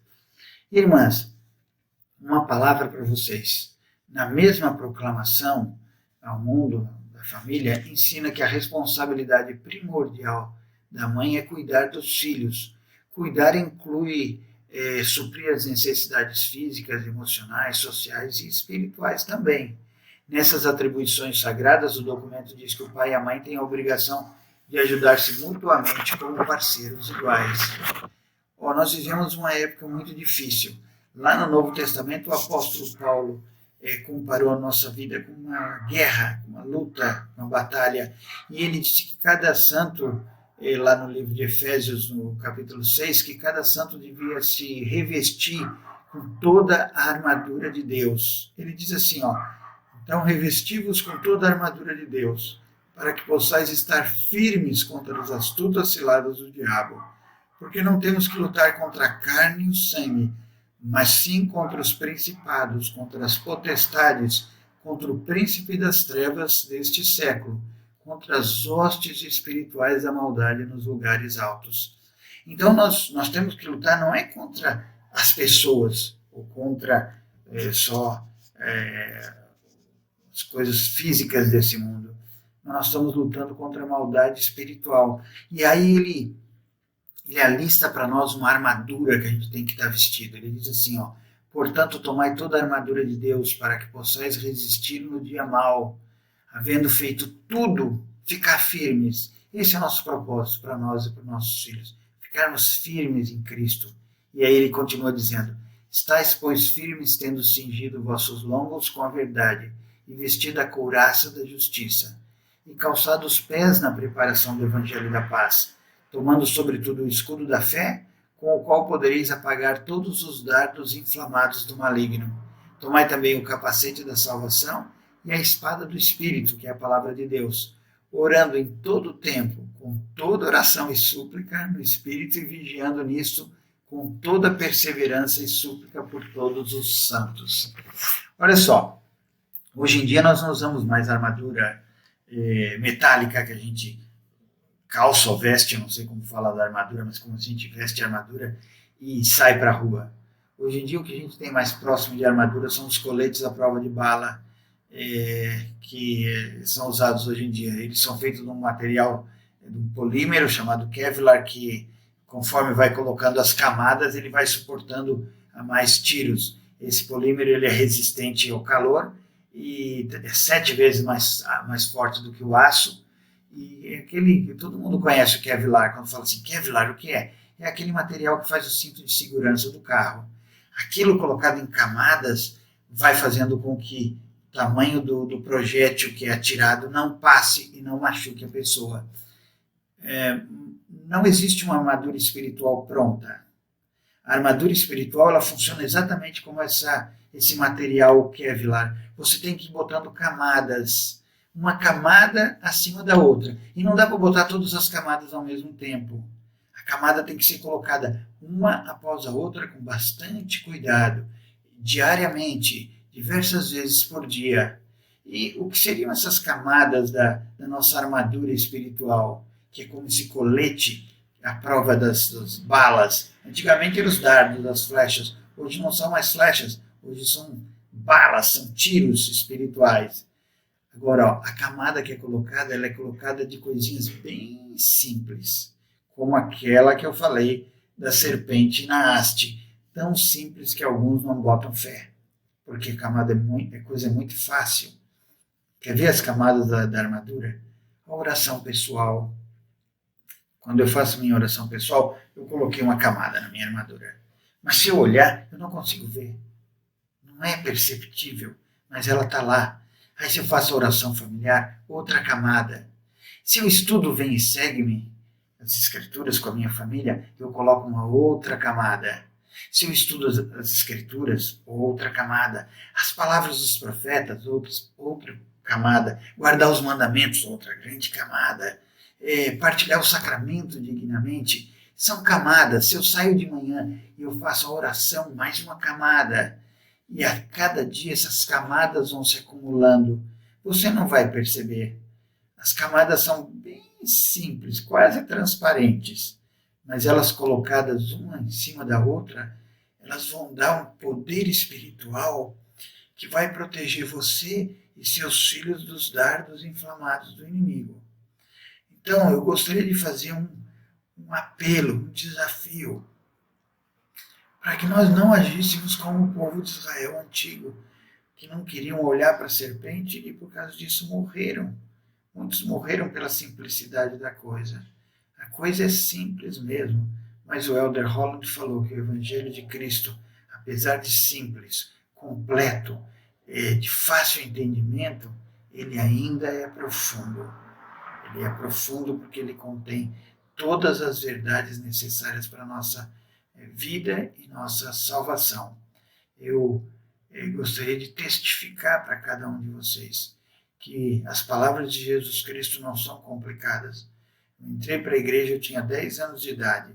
Irmãs, uma palavra para vocês. Na mesma proclamação ao mundo da família, ensina que a responsabilidade primordial da mãe é cuidar dos filhos. Cuidar inclui suprir as necessidades físicas, emocionais, sociais e espirituais também. Nessas atribuições sagradas, o documento diz que o pai e a mãe têm a obrigação de ajudar-se mutuamente como parceiros iguais. Nós vivemos uma época muito difícil. Lá no Novo Testamento, o apóstolo Paulo comparou a nossa vida com uma guerra, uma luta, uma batalha. E ele disse que cada santo, lá no livro de Efésios, no capítulo 6, que cada santo devia se revestir com toda a armadura de Deus. Ele diz assim, então revesti-vos com toda a armadura de Deus, para que possais estar firmes contra as astutas ciladas do diabo. Porque não temos que lutar contra a carne e o sangue, mas sim contra os principados, contra as potestades, contra o príncipe das trevas deste século, contra as hostes espirituais da maldade nos lugares altos. Então nós temos que lutar não é contra as pessoas, ou contra só as coisas físicas desse mundo. Nós estamos lutando contra a maldade espiritual. E aí ele alista para nós uma armadura que a gente tem que estar vestido. Ele diz assim, ó, portanto, tomai toda a armadura de Deus para que possais resistir no dia mau, havendo feito tudo, ficar firmes. Esse é o nosso propósito para nós e para os nossos filhos, ficarmos firmes em Cristo. E aí ele continua dizendo, estáis, pois, firmes, tendo cingido vossos lombos com a verdade, e vestido a couraça da justiça, e calçado os pés na preparação do evangelho da paz, tomando sobretudo o escudo da fé, com o qual podereis apagar todos os dardos inflamados do maligno. Tomai também o capacete da salvação e a espada do Espírito, que é a palavra de Deus, orando em todo o tempo, com toda oração e súplica no Espírito, e vigiando nisto com toda perseverança e súplica por todos os santos. Olha só, hoje em dia nós não usamos mais armadura metálica que a gente calça ou veste, eu não sei como falar da armadura, mas como a gente veste a armadura e sai para a rua. Hoje em dia o que a gente tem mais próximo de armadura são os coletes à prova de bala, que são usados hoje em dia. Eles são feitos de um material, de um polímero chamado Kevlar, que conforme vai colocando as camadas, ele vai suportando a mais tiros. Esse polímero ele é resistente ao calor e é 7 vezes mais forte do que o aço. E aquele, todo mundo conhece o Kevlar. Quando fala assim, Kevlar, o que é? É aquele material que faz o cinto de segurança do carro. Aquilo colocado em camadas vai fazendo com que o tamanho do projétil que é atirado não passe e não machuque a pessoa. Não existe uma armadura espiritual pronta. A armadura espiritual ela funciona exatamente como esse material Kevlar. Você tem que ir botando camadas, uma camada acima da outra. E não dá para botar todas as camadas ao mesmo tempo. A camada tem que ser colocada uma após a outra com bastante cuidado, diariamente, diversas vezes por dia. E o que seriam essas camadas da nossa armadura espiritual, que é como esse colete à prova das balas? Antigamente eram os dardos, as flechas. Hoje não são mais flechas, hoje são balas, são tiros espirituais. Agora, ó, a camada que é colocada, ela é colocada de coisinhas bem simples, como aquela que eu falei da serpente na haste, tão simples que alguns não botam fé, porque a camada é coisa muito fácil. Quer ver as camadas da armadura? A oração pessoal. Quando eu faço minha oração pessoal, eu coloquei uma camada na minha armadura. Mas se eu olhar, eu não consigo ver. Não é perceptível, mas ela está lá. Aí se eu faço a oração familiar, outra camada. Se eu estudo Vem e Segue-me, as escrituras com a minha família, eu coloco uma outra camada. Se eu estudo as escrituras, outra camada. As palavras dos profetas, outra camada. Guardar os mandamentos, outra grande camada. Partilhar o sacramento dignamente, são camadas. Se eu saio de manhã e eu faço a oração, mais uma camada. E a cada dia essas camadas vão se acumulando. Você não vai perceber. As camadas são bem simples, quase transparentes, mas elas colocadas uma em cima da outra, elas vão dar um poder espiritual que vai proteger você e seus filhos dos dardos inflamados do inimigo. Então, eu gostaria de fazer um apelo, um desafio, para que nós não agíssemos como o povo de Israel antigo, que não queriam olhar para a serpente e por causa disso morreram. Muitos morreram pela simplicidade da coisa. A coisa é simples mesmo, mas o Elder Holland falou que o Evangelho de Cristo, apesar de simples, completo, de fácil entendimento, ele ainda é profundo. Ele é profundo porque ele contém todas as verdades necessárias para a nossa vida e nossa salvação. Eu gostaria de testificar para cada um de vocês que as palavras de Jesus Cristo não são complicadas. Eu entrei para a igreja, eu tinha 10 anos de idade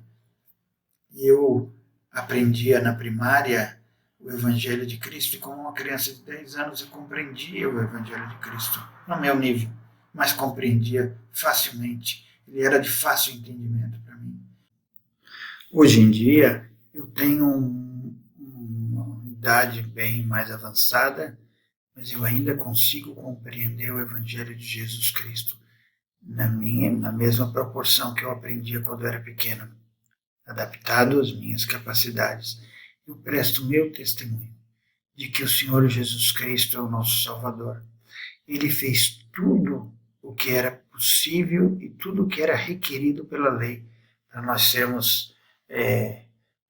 e eu aprendia na primária o Evangelho de Cristo e como uma criança de 10 anos eu compreendia o Evangelho de Cristo, no meu nível, mas compreendia facilmente. Ele era de fácil entendimento para mim. Hoje em dia, eu tenho uma idade bem mais avançada, mas eu ainda consigo compreender o Evangelho de Jesus Cristo na mesma proporção que eu aprendia quando eu era pequeno, adaptado às minhas capacidades. Eu presto meu testemunho de que o Senhor Jesus Cristo é o nosso Salvador. Ele fez tudo o que era possível e tudo o que era requerido pela lei para nós sermos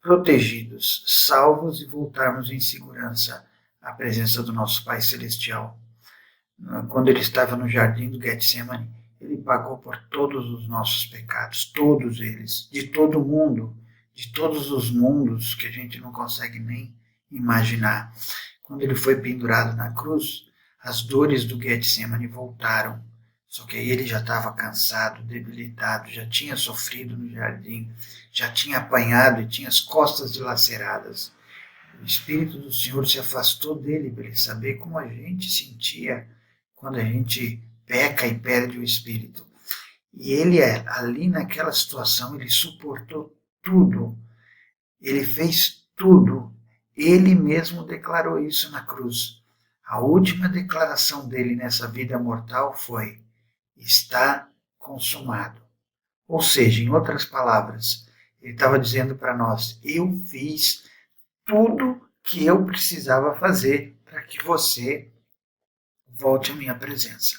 protegidos, salvos e voltarmos em segurança à presença do nosso Pai Celestial. Quando ele estava no jardim do Getsemane, ele pagou por todos os nossos pecados, todos eles, de todo mundo, de todos os mundos que a gente não consegue nem imaginar. Quando ele foi pendurado na cruz, as dores do Getsemane voltaram. Só que aí ele já estava cansado, debilitado, já tinha sofrido no jardim, já tinha apanhado e tinha as costas dilaceradas. O Espírito do Senhor se afastou dele para ele saber como a gente sentia quando a gente peca e perde o Espírito. E ele, ali naquela situação, ele suportou tudo. Ele fez tudo. Ele mesmo declarou isso na cruz. A última declaração dele nessa vida mortal foi: está consumado. Ou seja, em outras palavras, ele estava dizendo para nós: eu fiz tudo que eu precisava fazer para que você volte à minha presença.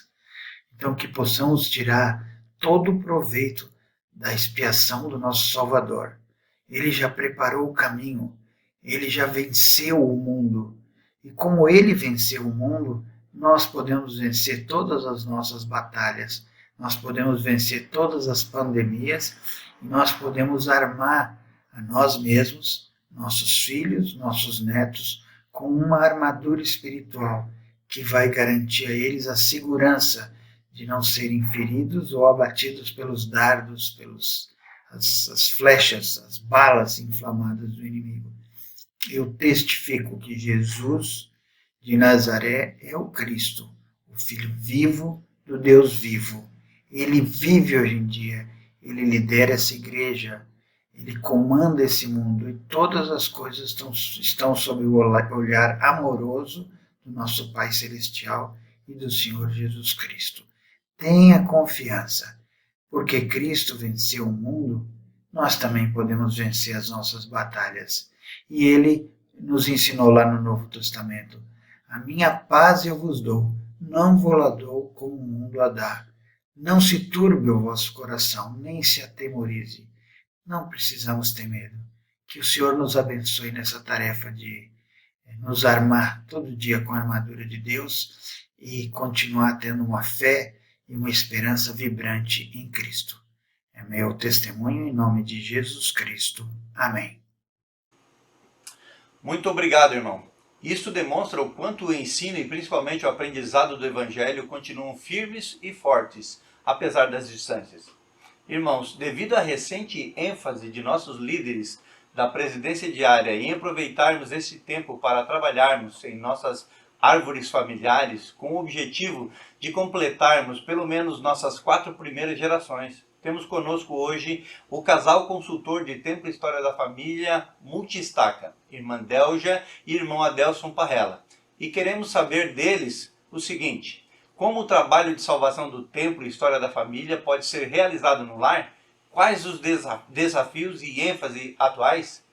Então, que possamos tirar todo o proveito da expiação do nosso Salvador. Ele já preparou o caminho, ele já venceu o mundo. E como ele venceu o mundo, nós podemos vencer todas as nossas batalhas, nós podemos vencer todas as pandemias, e nós podemos armar a nós mesmos, nossos filhos, nossos netos, com uma armadura espiritual que vai garantir a eles a segurança de não serem feridos ou abatidos pelos dardos, as flechas, as balas inflamadas do inimigo. Eu testifico que Jesus de Nazaré é o Cristo, o Filho vivo do Deus vivo. Ele vive hoje em dia, ele lidera essa igreja, ele comanda esse mundo e todas as coisas estão sob o olhar amoroso do nosso Pai Celestial e do Senhor Jesus Cristo. Tenha confiança, porque Cristo venceu o mundo, nós também podemos vencer as nossas batalhas. E ele nos ensinou lá no Novo Testamento: a minha paz eu vos dou, não vou lá dou como o mundo a dá. Não se turbe o vosso coração, nem se atemorize. Não precisamos ter medo. Que o Senhor nos abençoe nessa tarefa de nos armar todo dia com a armadura de Deus e continuar tendo uma fé e uma esperança vibrante em Cristo. É meu testemunho em nome de Jesus Cristo. Amém. Muito obrigado, irmão. Isso demonstra o quanto o ensino e principalmente o aprendizado do Evangelho continuam firmes e fortes, apesar das distâncias. Irmãos, devido à recente ênfase de nossos líderes da presidência diária em aproveitarmos esse tempo para trabalharmos em nossas árvores familiares com o objetivo de completarmos pelo menos nossas 4 primeiras gerações, temos conosco hoje o casal consultor de Templo e História da Família Multistaca, irmã Delja e irmão Adelson Parrella. E queremos saber deles o seguinte: como o trabalho de salvação do Templo e História da Família pode ser realizado no lar? Quais os desafios e ênfase atuais?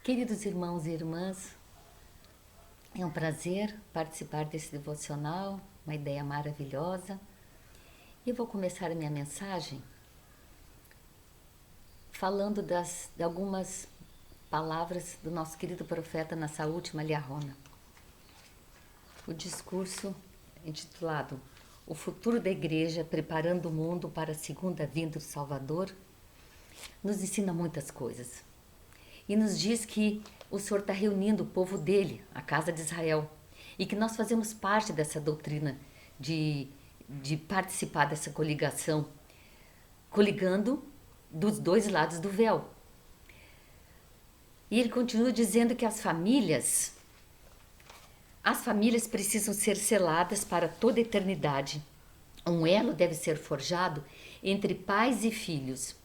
Queridos irmãos e irmãs, é um prazer participar desse devocional, uma ideia maravilhosa. E eu vou começar a minha mensagem falando de algumas palavras do nosso querido profeta nessa última liarona. O discurso intitulado O Futuro da Igreja, Preparando o Mundo para a Segunda Vinda do Salvador, nos ensina muitas coisas. E nos diz que o Senhor está reunindo o povo dele, a casa de Israel, e que nós fazemos parte dessa doutrina de participar dessa coligação, coligando dos 2 lados do véu. E ele continua dizendo que as famílias precisam ser seladas para toda a eternidade. Um elo deve ser forjado entre pais e filhos.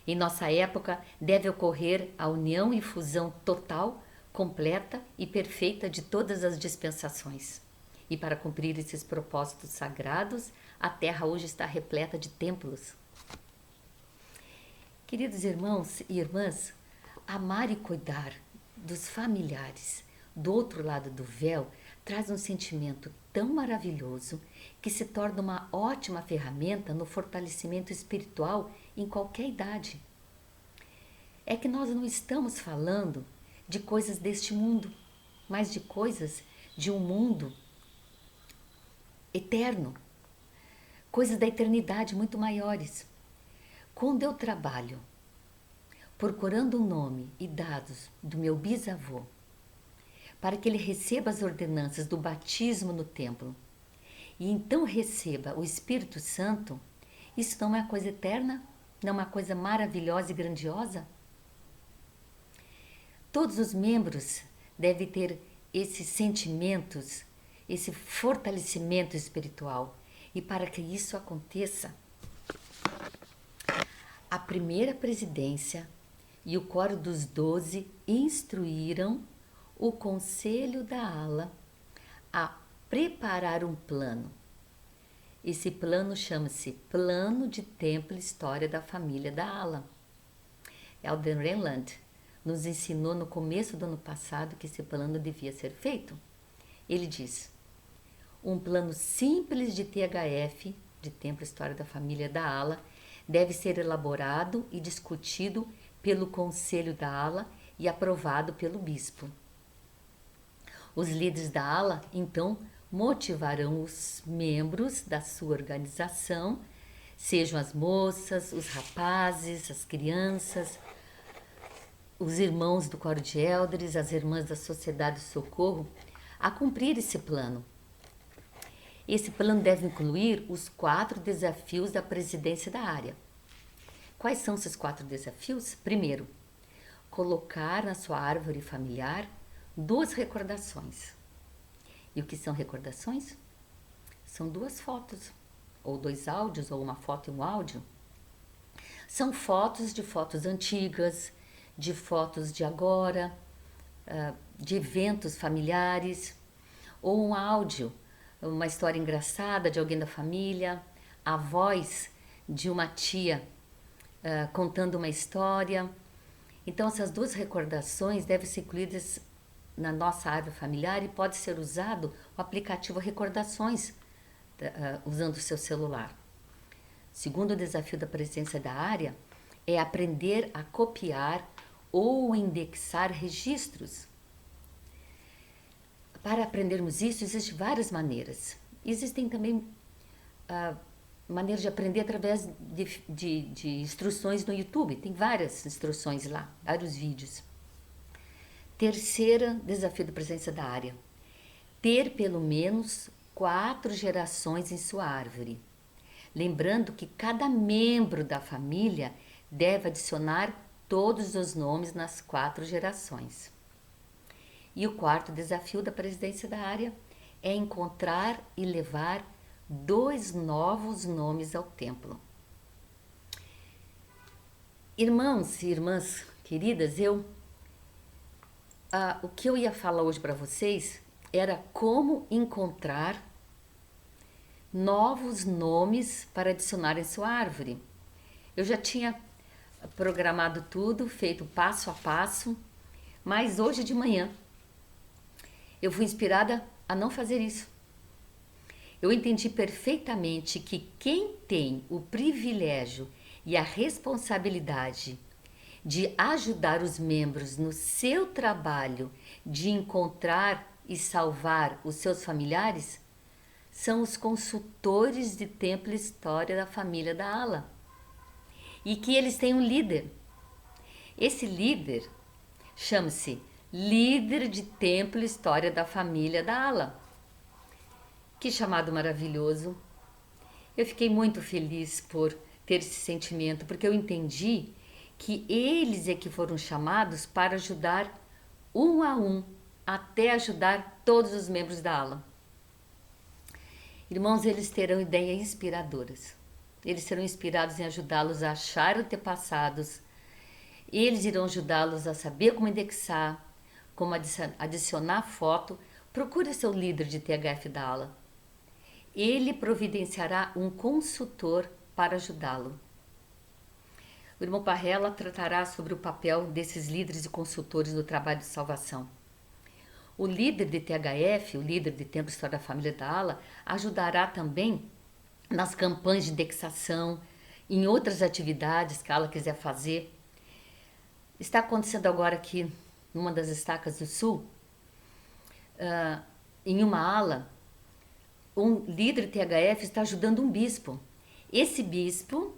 Em nossa época, deve ocorrer a união e fusão total, completa e perfeita de todas as dispensações. E para cumprir esses propósitos sagrados, a Terra hoje está repleta de templos. Queridos irmãos e irmãs, amar e cuidar dos familiares do outro lado do véu traz um sentimento tão maravilhoso que se torna uma ótima ferramenta no fortalecimento espiritual em qualquer idade. É que nós não estamos falando de coisas deste mundo, mas de coisas de um mundo eterno, coisas da eternidade muito maiores. Quando eu trabalho procurando o nome e dados do meu bisavô, para que ele receba as ordenanças do batismo no templo e então receba o Espírito Santo, isso não é uma coisa eterna? Não é uma coisa maravilhosa e grandiosa? Todos os membros devem ter esses sentimentos, esse fortalecimento espiritual. E para que isso aconteça, a primeira presidência e o coro dos 12 instruíram o conselho da ala a preparar um plano. Esse plano chama-se Plano de Templo e História da Família da ala. Elden Renland nos ensinou no começo do ano passado que esse plano devia ser feito. Ele diz: um plano simples de THF, de Templo e História da Família da ala, deve ser elaborado e discutido pelo Conselho da ala e aprovado pelo Bispo. Os líderes da ala, então, motivarão os membros da sua organização, sejam as moças, os rapazes, as crianças, os irmãos do coro de eldres, as irmãs da Sociedade de Socorro, a cumprir esse plano. Esse plano deve incluir os 4 desafios da presidência da área. Quais são esses 4 desafios? Primeiro, colocar na sua árvore familiar 2 recordações. E o que são recordações? São 2 fotos, ou 2 áudios, ou uma foto e um áudio. São fotos de fotos antigas, de fotos de agora, de eventos familiares, ou um áudio, uma história engraçada de alguém da família, a voz de uma tia contando uma história. Então, essas 2 recordações devem ser incluídas na nossa árvore familiar e pode ser usado o aplicativo Recordações, usando o seu celular. Segundo desafio da presidência da área é aprender a copiar ou indexar registros. Para aprendermos isso, existem várias maneiras. Existem também maneiras de aprender através de instruções no YouTube. Tem várias instruções lá, vários vídeos. Terceiro desafio da presença da área: ter pelo menos 4 gerações em sua árvore. Lembrando que cada membro da família deve adicionar todos os nomes nas 4 gerações. E o 4º desafio da presidência da área é encontrar e levar 2 novos nomes ao templo. Irmãos e irmãs queridas, o que eu ia falar hoje para vocês era como encontrar novos nomes para adicionar em sua árvore. Eu já tinha programado tudo, feito passo a passo, mas hoje de manhã eu fui inspirada a não fazer isso. Eu entendi perfeitamente que quem tem o privilégio e a responsabilidade de ajudar os membros no seu trabalho de encontrar e salvar os seus familiares são os consultores de Templo e História da Família da ala. E que eles têm um líder. Esse líder chama-se Líder de Templo e História da Família da ala. Que chamado maravilhoso. Eu fiquei muito feliz por ter esse sentimento, porque eu entendi que eles é que foram chamados para ajudar um a um, até ajudar todos os membros da ala. Irmãos, eles terão ideias inspiradoras. eles serão inspirados em ajudá-los a achar antepassados. Eles irão ajudá-los a saber como indexar, como adicionar foto. Procure seu líder de THF da ala. Ele providenciará um consultor para ajudá-lo. O irmão Parrella tratará sobre o papel desses líderes e consultores no trabalho de salvação. O líder de THF, o líder de Templo História da Família da ala, ajudará também nas campanhas de indexação, em outras atividades que a ala quiser fazer. Está acontecendo agora aqui, numa das estacas do Sul, em uma ala, um líder THF está ajudando um bispo. Esse bispo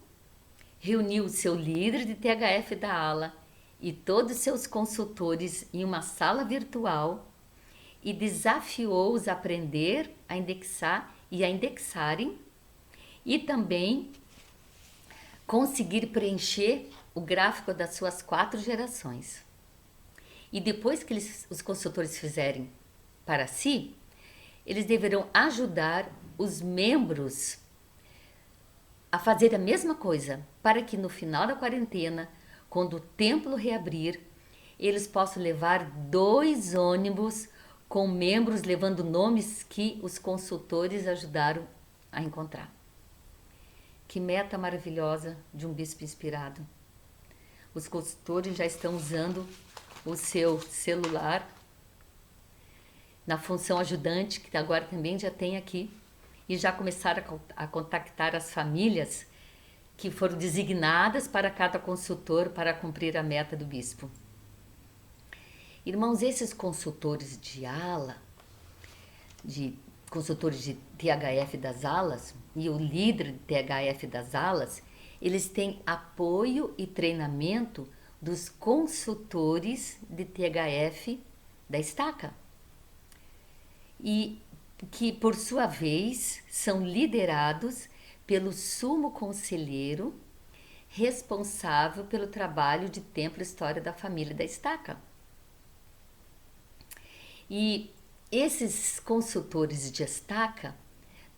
reuniu o seu líder de THF da ala e todos os seus consultores em uma sala virtual e desafiou-os a aprender a indexar e a indexarem e também conseguir preencher o gráfico das suas 4 gerações. E depois que os consultores fizerem para si, eles deverão ajudar os membros a fazer a mesma coisa, para que no final da quarentena, quando o templo reabrir, eles possam levar 2 ônibus com membros levando nomes que os consultores ajudaram a encontrar. Que meta maravilhosa de um bispo inspirado. Os consultores já estão usando o seu celular na função ajudante, que agora também já tem aqui, e já começaram a contactar as famílias que foram designadas para cada consultor para cumprir a meta do bispo. Irmãos, esses consultores de ala, consultores de THF das alas e o líder de THF das alas, eles têm apoio e treinamento dos consultores de THF da estaca. E que, por sua vez, são liderados pelo sumo conselheiro responsável pelo trabalho de Templo História da Família da estaca. E esses consultores de estaca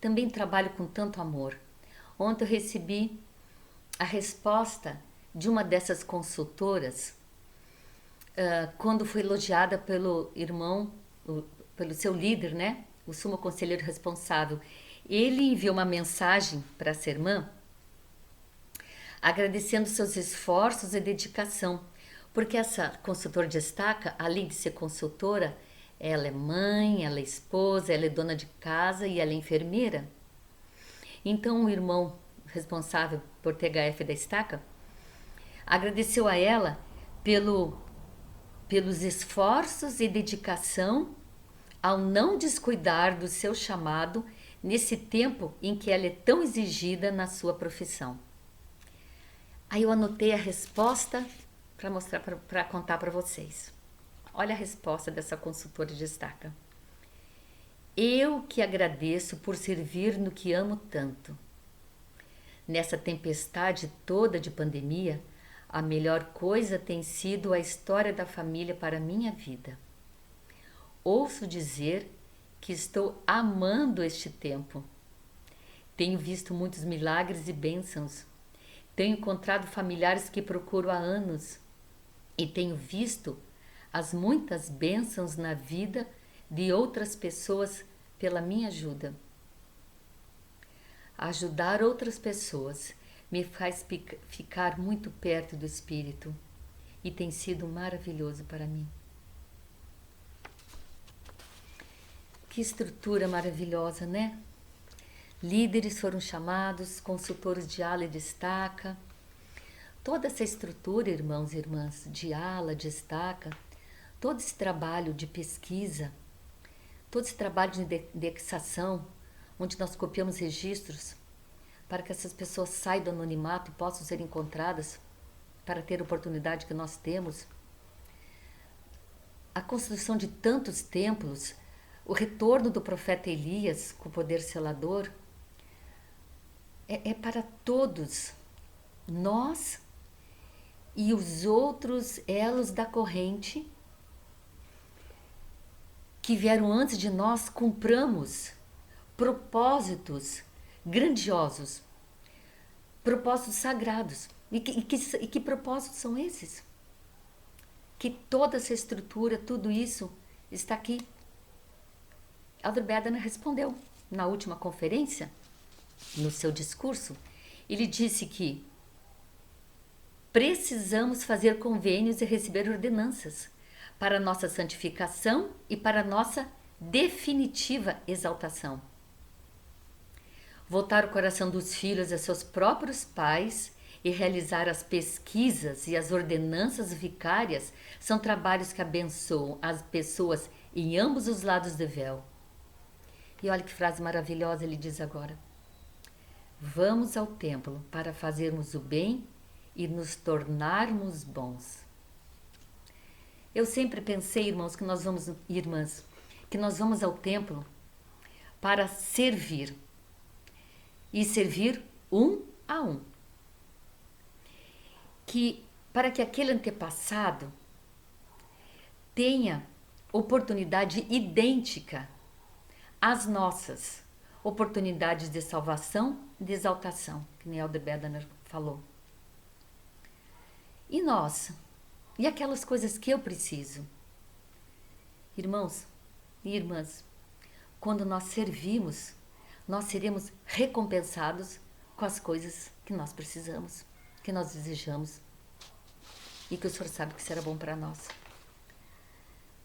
também trabalham com tanto amor. Ontem eu recebi a resposta de uma dessas consultoras quando foi elogiada pelo irmão, pelo seu líder, né? O sumo conselheiro responsável. Ele enviou uma mensagem para essa irmã agradecendo seus esforços e dedicação, porque essa consultora de estaca, além de ser consultora, ela é mãe, ela é esposa, ela é dona de casa e ela é enfermeira. Então o irmão responsável por THF da estaca agradeceu a ela pelos esforços e dedicação ao não descuidar do seu chamado nesse tempo em que ela é tão exigida na sua profissão. Aí eu anotei a resposta para mostrar, para contar para vocês. Olha a resposta dessa consultora de estaca. Eu que agradeço por servir no que amo tanto. Nessa tempestade toda de pandemia, a melhor coisa tem sido a história da família para a minha vida. Ouço dizer que estou amando este tempo. Tenho visto muitos milagres e bênçãos. Tenho encontrado familiares que procuro há anos. E tenho visto as muitas bênçãos na vida de outras pessoas pela minha ajuda. Ajudar outras pessoas me faz ficar muito perto do Espírito e tem sido maravilhoso para mim. Que estrutura maravilhosa, né? Líderes foram chamados, consultores de ala e de estaca. Toda essa estrutura, irmãos e irmãs, de ala, de estaca, todo esse trabalho de pesquisa, todo esse trabalho de indexação, onde nós copiamos registros para que essas pessoas saiam do anonimato e possam ser encontradas para ter a oportunidade que nós temos. A construção de tantos templos, o retorno do profeta Elias com o poder selador, é para todos nós e os outros elos da corrente que vieram antes de nós, cumpramos propósitos grandiosos. propósitos sagrados. E que propósitos são esses? Que toda essa estrutura, tudo isso está aqui. Elder Bednar respondeu na última conferência, no seu discurso. Ele disse que precisamos fazer convênios e receber ordenanças para nossa santificação e para nossa definitiva exaltação. Voltar o coração dos filhos a seus próprios pais e realizar as pesquisas e as ordenanças vicárias são trabalhos que abençoam as pessoas em ambos os lados do véu. E olha que frase maravilhosa ele diz agora. Vamos ao templo para fazermos o bem e nos tornarmos bons. Eu sempre pensei, irmãs, que nós vamos ao templo para servir. E servir um a um. Para que aquele antepassado tenha oportunidade idêntica às nossas oportunidades de salvação e de exaltação, que nem Elder Bednar falou. E nós? E aquelas coisas que eu preciso? Irmãos e irmãs, quando nós servimos, nós seremos recompensados com as coisas que nós precisamos, que nós desejamos e que o Senhor sabe que será bom para nós.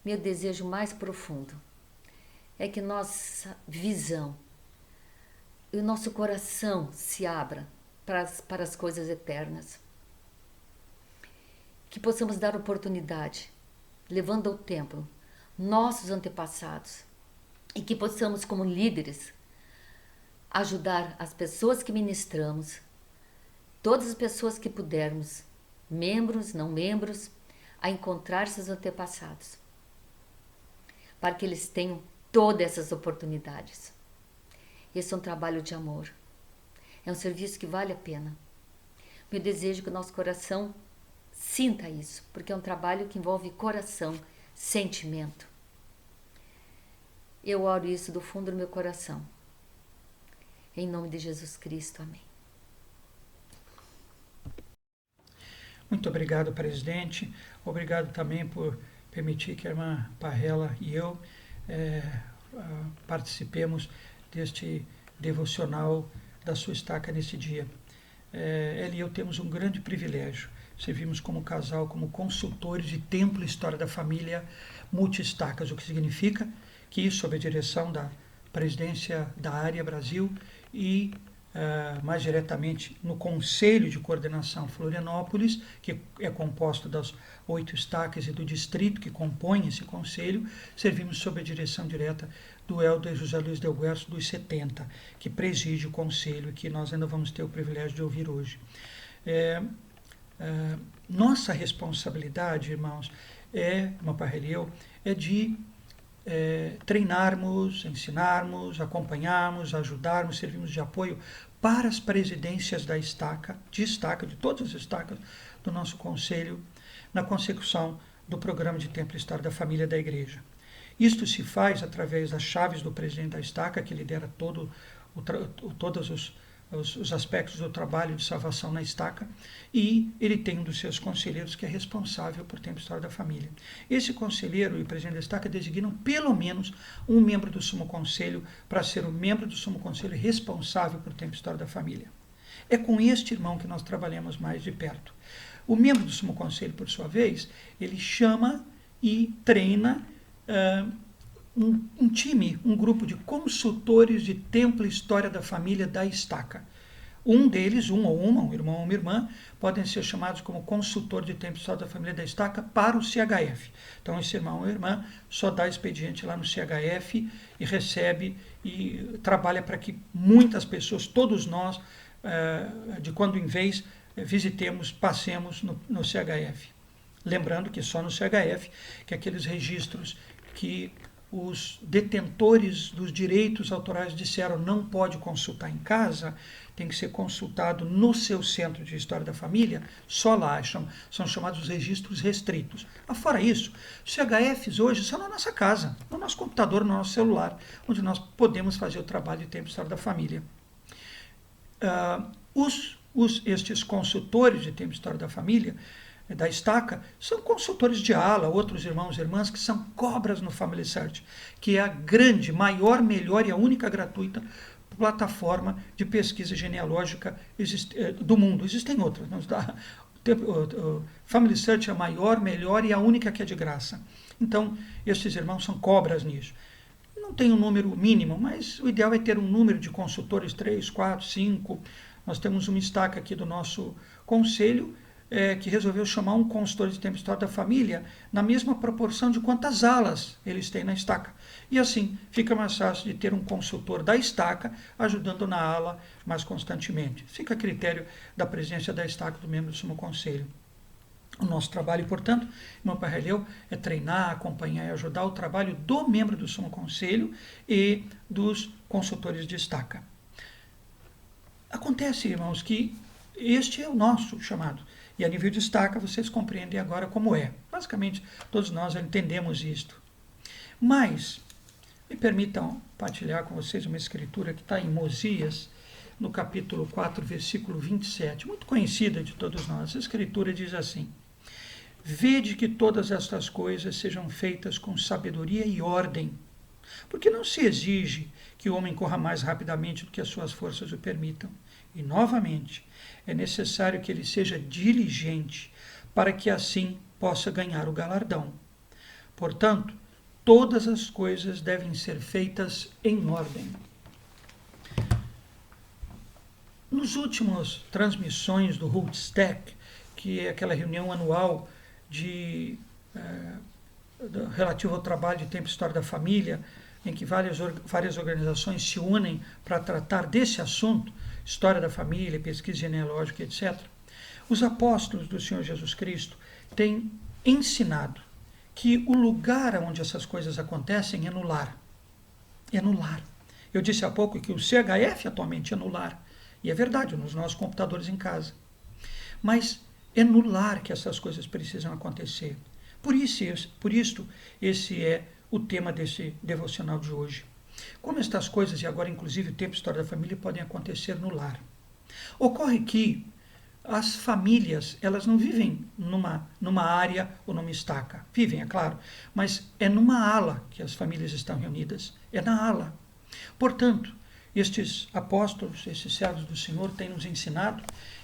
Meu desejo mais profundo é que nossa visão e o nosso coração se abra para as coisas eternas. Que possamos dar oportunidade, levando ao templo nossos antepassados e que possamos, como líderes, ajudar as pessoas que ministramos, todas as pessoas que pudermos, membros, não membros, a encontrar seus antepassados, para que eles tenham todas essas oportunidades. Esse é um trabalho de amor, é um serviço que vale a pena. Meu desejo é que o nosso coração sinta isso, porque é um trabalho que envolve coração, sentimento. Eu oro isso do fundo do meu coração. Em nome de Jesus Cristo, amém. Muito obrigado, presidente. Obrigado também por permitir que a irmã Parrella e eu participemos deste devocional da sua estaca nesse dia. Ela e eu temos um grande privilégio. Servimos como casal, como consultores de Templo e História da Família Multi-Estacas, o que significa que, sob a direção da presidência da área Brasil e mais diretamente no Conselho de Coordenação Florianópolis, que é composto das 8 estacas e do distrito que compõe esse conselho, servimos sob a direção direta do Elder José Luiz Del Guerço dos 70, que preside o conselho e que nós ainda vamos ter o privilégio de ouvir hoje. Nossa responsabilidade, irmãos, irmã Parrella e eu, é de treinarmos, ensinarmos, acompanharmos, ajudarmos, servirmos de apoio para as presidências da estaca, de todas as estacas do nosso conselho, na consecução do programa de Templo e História da Família da Igreja. Isto se faz através das chaves do presidente da estaca, que lidera todos os aspectos do trabalho de salvação na estaca, e ele tem um dos seus conselheiros que é responsável por Templo e História da Família. Esse conselheiro e o presidente da estaca designam pelo menos um membro do Sumo Conselho para ser o membro do Sumo Conselho responsável por Templo e História da Família. É com este irmão que nós trabalhamos mais de perto. O membro do Sumo Conselho, por sua vez, ele chama e treina um time, um grupo de consultores de Templo e História da Família da estaca. Um deles, um ou uma, um irmão ou uma irmã, podem ser chamados como consultor de Templo e História da Família da estaca para o CHF. Então, esse irmão ou irmã só dá expediente lá no CHF e recebe e trabalha para que muitas pessoas, todos nós, de quando em vez, visitemos, passemos no CHF. Lembrando que só no CHF, que aqueles registros que os detentores dos direitos autorais disseram não pode consultar em casa, tem que ser consultado no seu centro de História da Família, só lá são chamados os registros restritos. Fora isso, os CHFs hoje são na nossa casa, no nosso computador, no nosso celular, onde nós podemos fazer o trabalho de Templo e História da Família. Os estes consultores de tempo e história da família, da Estaca, são consultores de ala, outros irmãos e irmãs que são cobras no Family Search, que é a grande, maior, melhor e a única gratuita plataforma de pesquisa genealógica do mundo. Existem outras, mas o Family Search é a maior, melhor e a única que é de graça. Então, estes irmãos são cobras nisso. Não tem um número mínimo, mas o ideal é ter um número de consultores, 3, 4, 5. Nós temos uma Estaca aqui do nosso conselho, que resolveu chamar um consultor de tempo e história da família na mesma proporção de quantas alas eles têm na Estaca. E assim fica mais fácil de ter um consultor da Estaca ajudando na ala mais constantemente. Fica a critério da presença da Estaca do membro do Sumo Conselho. O nosso trabalho, portanto, irmão Parreleu, é treinar, acompanhar e ajudar o trabalho do membro do Sumo Conselho e dos consultores de Estaca. Acontece, irmãos, que este é o nosso chamado. E a nível de Estaca, vocês compreendem agora como é. Basicamente, todos nós entendemos isto. Mas, me permitam partilhar com vocês uma escritura que está em Mosias, no capítulo 4, versículo 27, muito conhecida de todos nós. A escritura diz assim: vede que todas estas coisas sejam feitas com sabedoria e ordem, porque não se exige que o homem corra mais rapidamente do que as suas forças o permitam. E, novamente, é necessário que ele seja diligente, para que assim possa ganhar o galardão. Portanto, todas as coisas devem ser feitas em ordem. Nos últimos transmissões do Hultstack, que é aquela reunião anual relativo ao trabalho de tempo e história da família, em que várias organizações se unem para tratar desse assunto, história da família, pesquisa genealógica, etc., os apóstolos do Senhor Jesus Cristo têm ensinado que o lugar onde essas coisas acontecem é no lar. É no lar. Eu disse há pouco que o CHF atualmente é no lar. E é verdade, nos nossos computadores em casa. Mas é no lar que essas coisas precisam acontecer. Por isto, esse é o tema desse devocional de hoje. Como estas coisas, e agora inclusive o tempo e história da família, podem acontecer no lar. Ocorre que as famílias, elas não vivem numa área ou numa estaca. Vivem, é claro, mas é numa ala que as famílias estão reunidas. É na ala. Portanto, estes apóstolos, esses servos do Senhor, têm nos ensinado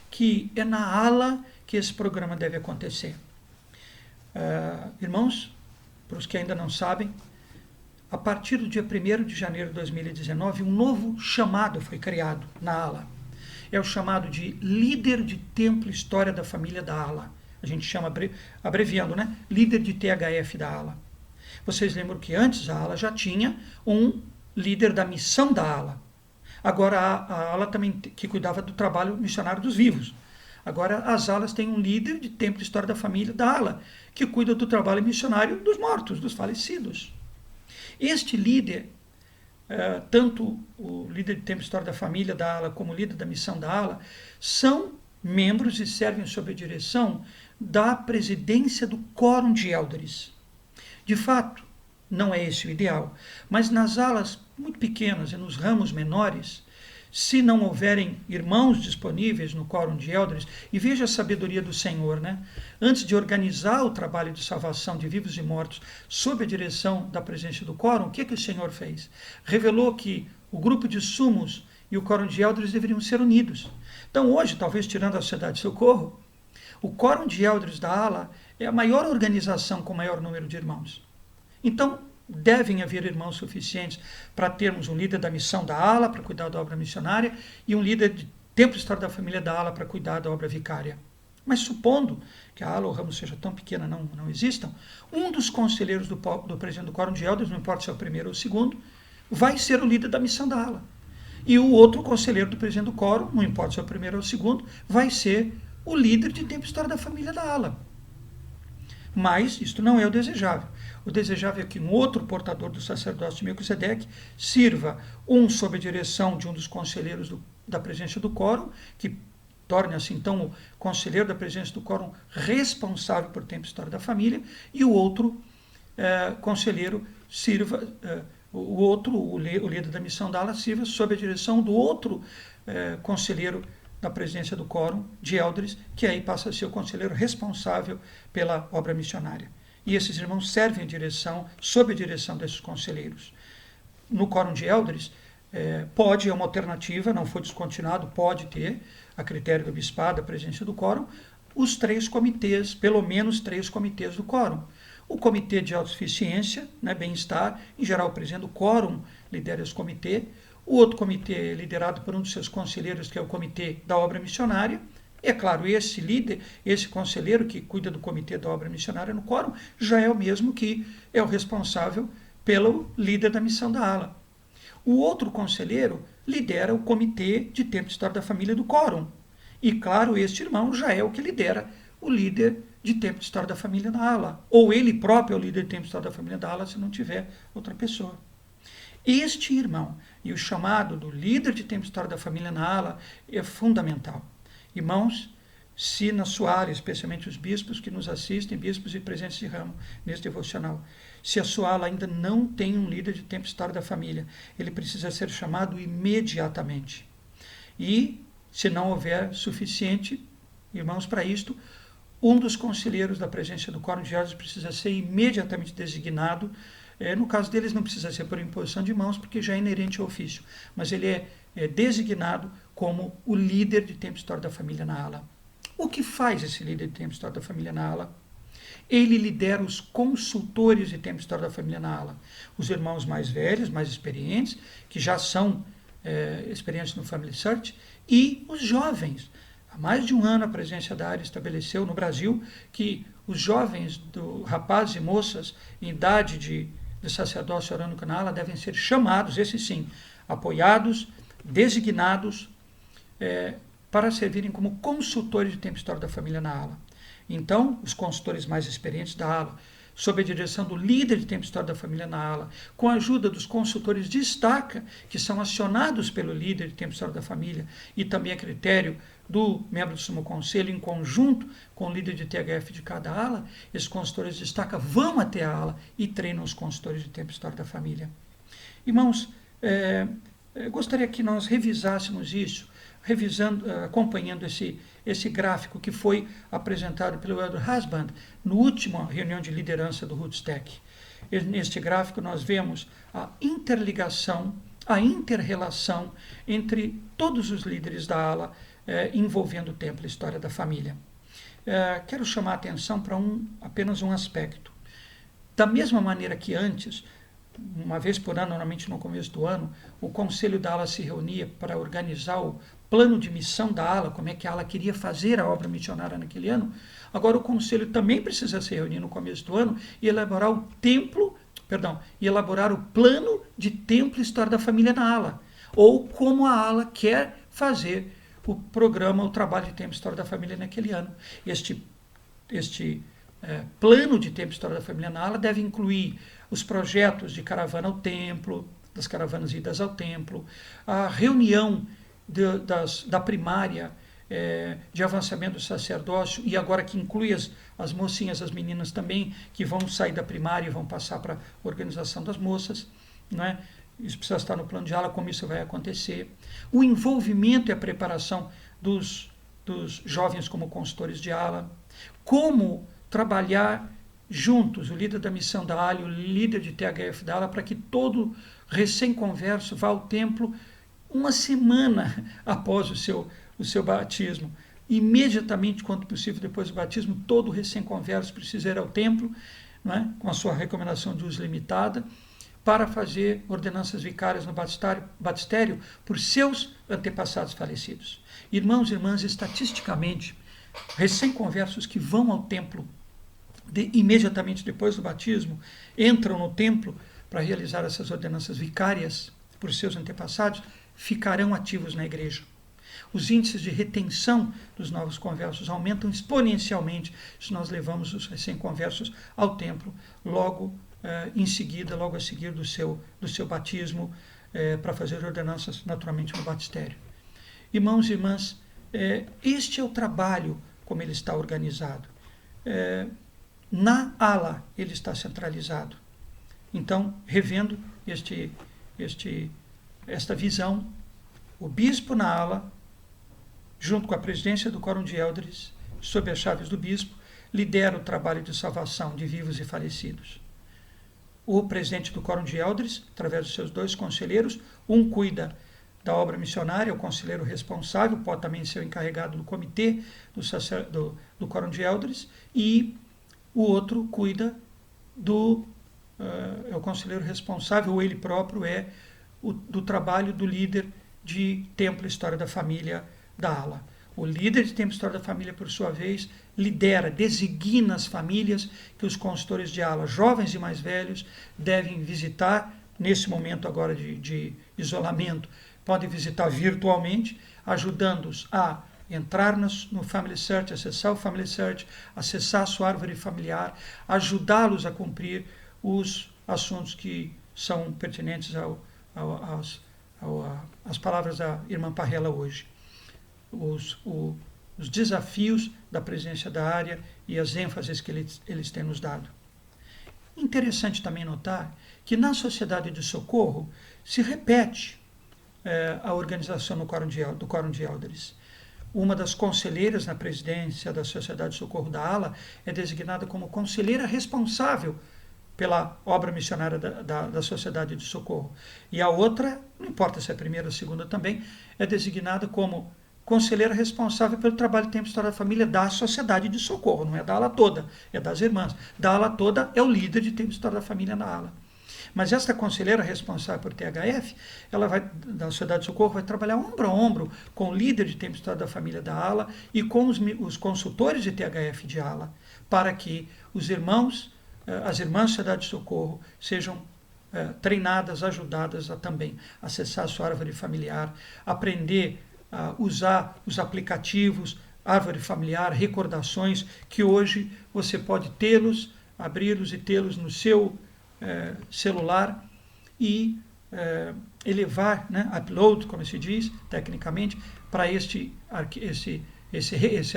que é na ala que esse programa deve acontecer. Irmãos, para os que ainda não sabem, a partir do dia 1º de janeiro de 2019, um novo chamado foi criado na ala. É o chamado de líder de templo e história da família da ala. A gente chama, abreviando, né? Líder de THF da ala. Vocês lembram que antes a ala já tinha um líder da missão da ala. Agora a ala também que cuidava do trabalho missionário dos vivos. Agora as alas têm um líder de templo e história da família da ala, que cuida do trabalho missionário dos mortos, dos falecidos. Este líder, tanto o líder de tempo e história da família da ala como o líder da missão da ala, são membros e servem sob a direção da presidência do quórum de élderes. De fato, não é esse o ideal, mas nas alas muito pequenas e nos ramos menores, se não houverem irmãos disponíveis no quórum de élderes, e veja a sabedoria do Senhor, né? Antes de organizar o trabalho de salvação de vivos e mortos sob a direção da presença do quórum, o que o Senhor fez? Revelou que o grupo de sumos e o quórum de élderes deveriam ser unidos. Então hoje, talvez tirando a Sociedade de Socorro, o quórum de élderes da ala é a maior organização com maior número de irmãos. Então, devem haver irmãos suficientes para termos um líder da missão da ala para cuidar da obra missionária e um líder de tempo e história da família da ala para cuidar da obra vicária. Mas supondo que a ala ou o ramo seja tão pequena, não existam, um dos conselheiros do presidente do quórum de élderes, não importa se é o primeiro ou o segundo, vai ser o líder da missão da ala. E o outro conselheiro do presidente do quórum, não importa se é o primeiro ou o segundo, vai ser o líder de tempo e história da família da ala. Mas isto não é o desejável. O desejável é que um outro portador do sacerdócio de Melquisedeque sirva, um sob a direção de um dos conselheiros da presença do quórum, que torne-se então o conselheiro da presença do quórum responsável por tempo e história da família, e o outro conselheiro sirva, o líder da missão da ala sirva sob a direção do outro conselheiro da presidência do quórum de elders, que aí passa a ser o conselheiro responsável pela obra missionária. E esses irmãos servem sob a direção desses conselheiros. No quórum de elders, pode, é uma alternativa, não foi descontinuado, pode ter, a critério do bispado, a presidência do quórum, os 3 comitês, pelo menos 3 comitês do quórum. O comitê de autossuficiência, né, bem-estar, em geral o presidente do quórum lidera esse comitê. O outro comitê é liderado por um dos seus conselheiros, que é o comitê da obra missionária. E, é claro, esse líder, esse conselheiro que cuida do comitê da obra missionária no quórum, já é o mesmo que é o responsável pelo líder da missão da ala. O outro conselheiro lidera o comitê de tempo de história da família do quórum. E, claro, este irmão já é o que lidera o líder de tempo de história da família da ala. Ou ele próprio é o líder de tempo de história da família da ala, se não tiver outra pessoa. Este irmão e o chamado do líder de tempo de história da família na ala é fundamental. Irmãos, se na sua área, especialmente os bispos que nos assistem, bispos e presentes de ramo nesse devocional, se a sua ala ainda não tem um líder de tempo de história da família, ele precisa ser chamado imediatamente. E, se não houver suficiente, irmãos, para isto, um dos conselheiros da presidência do quórum de elders precisa ser imediatamente designado. No caso deles, não precisa ser por imposição de mãos, porque já é inerente ao ofício, mas ele é designado como o líder de tempo de história da família na ala. O que faz esse líder de tempo de história da família na ala? Ele lidera os consultores de tempo de história da família na ala. Os irmãos mais velhos, mais experientes, que já são experientes no Family Search, e os jovens. Há mais de um ano a presidência da área estabeleceu no Brasil que os jovens, rapazes e moças em idade de sacerdócio orânico na ala devem ser chamados, esses sim, apoiados, designados, para servirem como consultores de tempo de história da família na ala. Então, os consultores mais experientes da ala, sob a direção do líder de tempo de história da família na ala, com a ajuda dos consultores de estaca, que são acionados pelo líder de tempo de história da família, e também a critério do membro do Sumo Conselho, em conjunto com o líder de THF de cada ala, esses consultores de estaca vão até a ala e treinam os consultores de tempo de história da família. Irmãos, gostaria que nós revisássemos isso, acompanhando esse gráfico que foi apresentado pelo Elder Husband no último reunião de liderança do Rootstack. Neste gráfico nós vemos a interligação, a inter-relação entre todos os líderes da ala envolvendo o templo e a história da família. Quero chamar a atenção para apenas um aspecto. Da mesma maneira que antes, uma vez por ano, normalmente no começo do ano, o conselho da ala se reunia para organizar o plano de missão da ala, como é que a ala queria fazer a obra missionária naquele ano. Agora o conselho também precisa se reunir no começo do ano e elaborar o plano de templo e história da família na ala, ou como a ala quer fazer o programa, o trabalho de tempo e história da família naquele ano. Este plano de tempo e história da família na ala deve incluir os projetos de caravana ao templo, das caravanas idas ao templo, a reunião da primária de avançamento do sacerdócio, e agora que inclui as mocinhas, as meninas também, que vão sair da primária e vão passar para a organização das moças, não é? Isso precisa estar no plano de ala, como isso vai acontecer. O envolvimento e a preparação dos jovens como consultores de ala. Como trabalhar juntos, o líder da missão da ala e o líder de THF da ala, para que todo recém-converso vá ao templo uma semana após o seu batismo. Imediatamente, quando possível, depois do batismo, todo recém-converso precisa ir ao templo, não é? Com a sua recomendação de uso limitada, para fazer ordenanças vicárias no batistério por seus antepassados falecidos. Irmãos e irmãs, estatisticamente, recém-conversos que vão ao templo imediatamente depois do batismo, entram no templo para realizar essas ordenanças vicárias por seus antepassados, ficarão ativos na igreja. Os índices de retenção dos novos conversos aumentam exponencialmente se nós levamos os recém-conversos ao templo logo em seguida, logo a seguir do seu batismo, para fazer ordenanças naturalmente no batistério. Irmãos e irmãs, este é o trabalho como ele está organizado. Na ala ele está centralizado. Então, revendo esta visão, o bispo na ala junto com a presidência do Quórum de Elders, sob as chaves do bispo, lidera o trabalho de salvação de vivos e falecidos. O presidente do Quórum de Elders, através dos seus 2 conselheiros, um cuida da obra missionária, o conselheiro responsável, pode também ser o encarregado do comitê do Quórum de Elders, e o outro cuida é o conselheiro responsável, ou ele próprio é do trabalho do líder de Templo História da Família da ALA. O líder de Templo História da Família, por sua vez, lidera, designa as famílias que os consultores de ALA, jovens e mais velhos, devem visitar nesse momento agora de isolamento. Podem visitar virtualmente, ajudando-os a entrar no Family Search, acessar o Family Search, acessar a sua árvore familiar, ajudá-los a cumprir os assuntos que são pertinentes às palavras da irmã Parrella hoje. Os desafios da presença da área e as ênfases que eles têm nos dado. Interessante também notar que na sociedade de socorro se repete a organização do Quórum de Elders. Uma das conselheiras na presidência da Sociedade de Socorro da ALA é designada como conselheira responsável pela obra missionária da Sociedade de Socorro. E a outra, não importa se é a primeira ou a segunda também, é designada como conselheira responsável pelo trabalho de Templo História da Família da Sociedade de Socorro, não é da ALA toda, é das irmãs. Da ALA toda é o líder de Templo História da Família na ALA. Mas esta conselheira responsável por THF, da Sociedade de Socorro, vai trabalhar ombro a ombro com o líder de Templo História da Família da ALA e com os consultores de THF de ALA, para que as irmãs da Sociedade de Socorro sejam treinadas, ajudadas a também acessar a sua árvore familiar, aprender a usar os aplicativos, árvore familiar, recordações, que hoje você pode tê-los, abri-los e tê-los no seu celular e elevar, upload, como se diz tecnicamente, para esse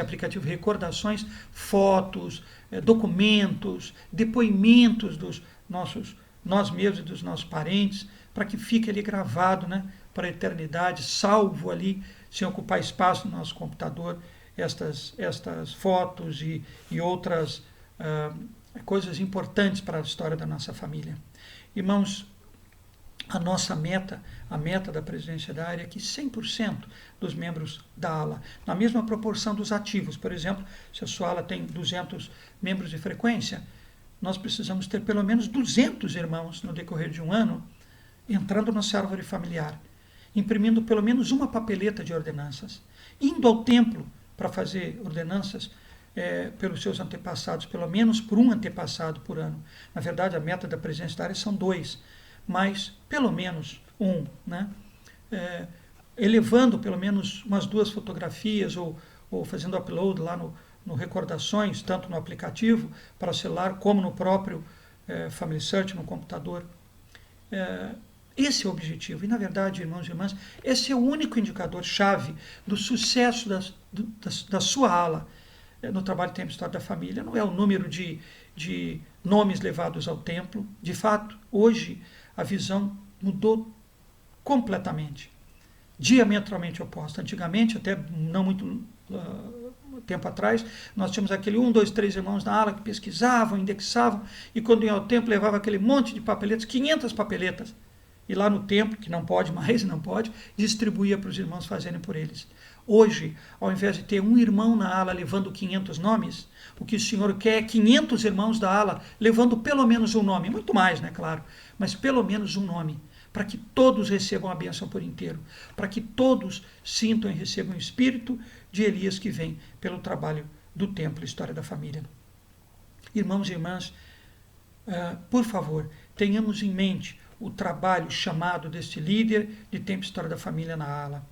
aplicativo recordações, fotos, documentos, depoimentos dos nós mesmos e dos nossos parentes, para que fique ali gravado, para a eternidade, salvo ali, sem ocupar espaço no nosso computador, estas fotos e outras coisas importantes para a história da nossa família. Irmãos, a nossa meta, a meta da presidência da área é que 100% dos membros da ALA, na mesma proporção dos ativos, por exemplo, se a sua ALA tem 200 membros de frequência, nós precisamos ter pelo menos 200 irmãos no decorrer de um ano entrando na sua árvore familiar, imprimindo pelo menos uma papeleta de ordenanças, indo ao templo para fazer ordenanças pelos seus antepassados, pelo menos por um antepassado por ano. Na verdade, a meta da presidência da área são 2, mas pelo menos um, elevando pelo menos umas 2 fotografias ou fazendo upload lá no Recordações, tanto no aplicativo para celular como no próprio Family Search, no computador. Esse é o objetivo. E, na verdade, irmãos e irmãs, esse é o único indicador-chave do sucesso da sua ala no trabalho de Templo História da Família. Não é o número de nomes levados ao templo. De fato, hoje, a visão mudou completamente, diametralmente oposta. Antigamente, até não muito tempo atrás, nós tínhamos aquele 1, 2, 3 irmãos na ala que pesquisavam, indexavam, e quando iam ao templo levava aquele monte de papeletas, 500 papeletas, e lá no templo, que não pode mais, distribuía para os irmãos fazerem por eles. Hoje, ao invés de ter um irmão na ala levando 500 nomes, o que o Senhor quer é 500 irmãos da ala levando pelo menos um nome, muito mais, claro, mas pelo menos um nome, para que todos recebam a bênção por inteiro, para que todos sintam e recebam o espírito de Elias que vem pelo trabalho do templo História da Família. Irmãos e irmãs, por favor, tenhamos em mente o trabalho chamado deste líder de Templo História da Família na ala.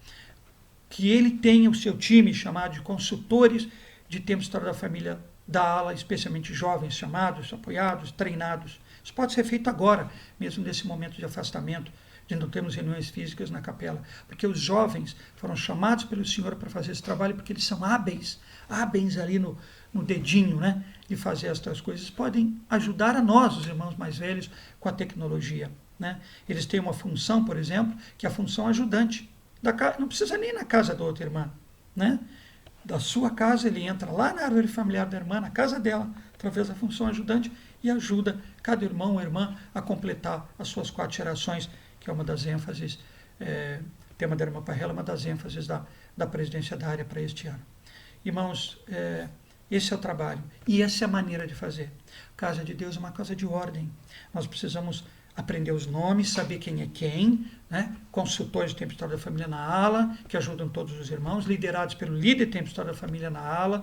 Que ele tenha o seu time chamado de consultores de Templo História da Família da ala, especialmente jovens chamados, apoiados, treinados. Isso pode ser feito agora, mesmo nesse momento de afastamento, de não termos reuniões físicas na capela, porque os jovens foram chamados pelo Senhor para fazer esse trabalho, porque eles são hábeis ali no dedinho, de fazer estas coisas. Podem ajudar a nós, os irmãos mais velhos, com a tecnologia. Eles têm uma função, por exemplo, que é a função ajudante. Não precisa nem ir na casa da outra irmã. né? Da sua casa, ele entra lá na árvore familiar da irmã, na casa dela, através da função ajudante, e ajuda cada irmão ou irmã a completar as suas 4 gerações, que é uma das ênfases, tema da irmã Parrela, uma das ênfases da presidência da área para este ano. Irmãos, esse é o trabalho e essa é a maneira de fazer. Casa de Deus é uma casa de ordem. Nós precisamos aprender os nomes, saber quem é quem, né? Consultores de Tempo e História da Família na ala, que ajudam todos os irmãos, liderados pelo líder de Tempo e História da Família na ala,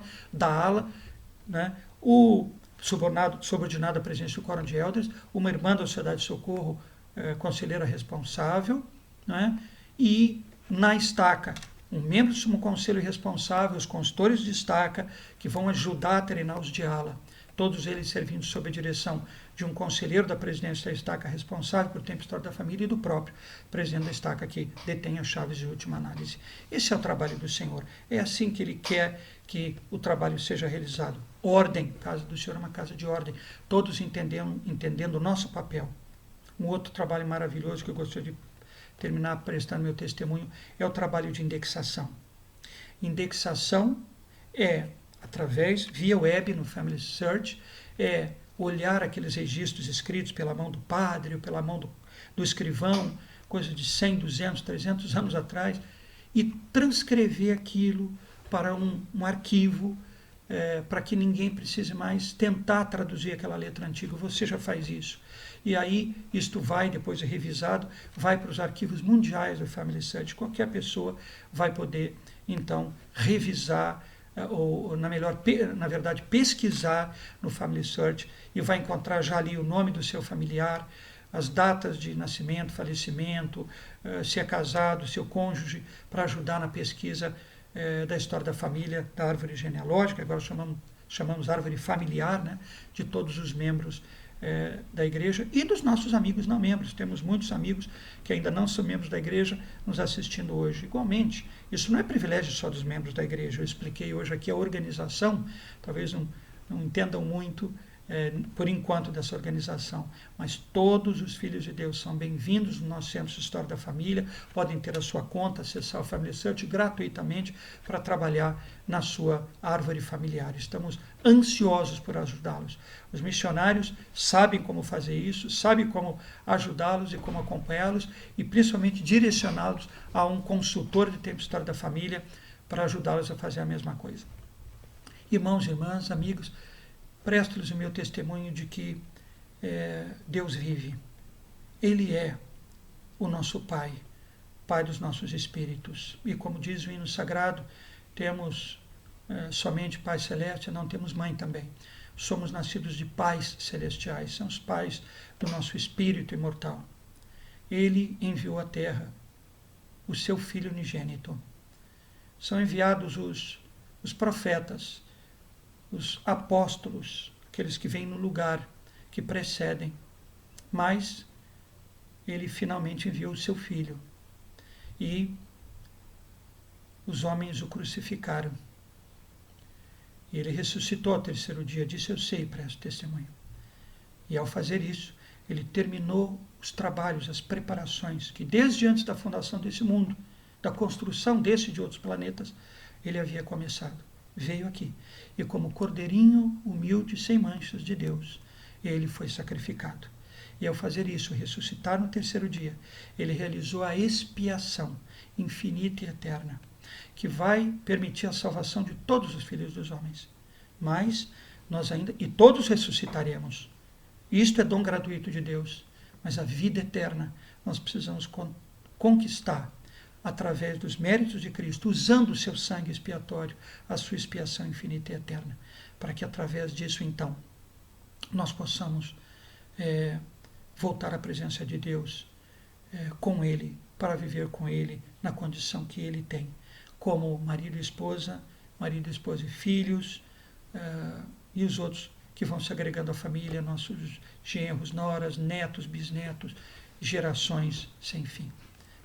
né? O subordinado à presidência do Quórum de Elders, uma irmã da Sociedade de Socorro, conselheira responsável, né? E na estaca, um membro do Sumo Conselho responsável, os consultores de estaca, que vão ajudar a treinar os de ala, todos eles servindo sob a direção de um conselheiro da presidência da estaca responsável por Tempo e História da Família e do próprio presidente da estaca que detém as chaves de última análise. Esse é o trabalho do Senhor. É assim que Ele quer que o trabalho seja realizado. Ordem, a casa do Senhor é uma casa de ordem, todos entendendo o nosso papel. Um outro trabalho maravilhoso que eu gostaria de terminar prestando meu testemunho é o trabalho de indexação. Indexação é através, via web no Family Search, olhar aqueles registros escritos pela mão do padre ou pela mão do escrivão, coisa de 100, 200, 300 anos atrás, e transcrever aquilo para um arquivo, para que ninguém precise mais tentar traduzir aquela letra antiga. Você já faz isso. E aí, isto vai, depois de revisado, vai para os arquivos mundiais do Family Search. Qualquer pessoa vai poder, então, revisar, ou na verdade, pesquisar no Family Search e vai encontrar já ali o nome do seu familiar, as datas de nascimento, falecimento, se é casado, seu cônjuge, para ajudar na pesquisa da história da família, da árvore genealógica, agora chamamos árvore familiar, né, de todos os membros da igreja e dos nossos amigos não membros. Temos muitos amigos que ainda não são membros da igreja nos assistindo hoje. Igualmente, isso não é privilégio só dos membros da igreja. Eu expliquei hoje aqui a organização, talvez não entendam muito por enquanto dessa organização, mas todos os filhos de Deus são bem-vindos no nosso Centro de História da Família, podem ter a sua conta, acessar o Family Search gratuitamente para trabalhar na sua árvore familiar. Estamos ansiosos por ajudá-los. Os missionários sabem como fazer isso, sabem como ajudá-los e como acompanhá-los e principalmente direcioná-los a um consultor de Tempo e História da Família para ajudá-los a fazer a mesma coisa. Irmãos e irmãs, amigos, presto-lhes o meu testemunho de que Deus vive. Ele é o nosso Pai, Pai dos nossos espíritos. E como diz o hino sagrado, temos somente Pai Celeste, não temos Mãe também. Somos nascidos de pais celestiais, são os pais do nosso espírito imortal. Ele enviou à terra o seu Filho unigênito. São enviados os profetas, os apóstolos, aqueles que vêm no lugar, que precedem. Mas ele finalmente enviou o seu Filho. E os homens o crucificaram. E ele ressuscitou ao terceiro dia. Disse: eu sei, presto testemunho. E ao fazer isso, ele terminou os trabalhos, as preparações, que desde antes da fundação desse mundo, da construção desse e de outros planetas, ele havia começado. Veio aqui, e como cordeirinho humilde, sem manchas de Deus, ele foi sacrificado. E ao fazer isso, ressuscitar no terceiro dia, ele realizou a expiação infinita e eterna, que vai permitir a salvação de todos os filhos dos homens. Mas nós ainda, e todos ressuscitaremos. Isto é dom gratuito de Deus, mas a vida eterna nós precisamos conquistar através dos méritos de Cristo, usando o seu sangue expiatório, a sua expiação infinita e eterna, para que através disso, então, nós possamos voltar à presença de Deus com Ele, para viver com Ele na condição que Ele tem, como marido e esposa e filhos, e os outros que vão se agregando à família, nossos genros, noras, netos, bisnetos, gerações sem fim.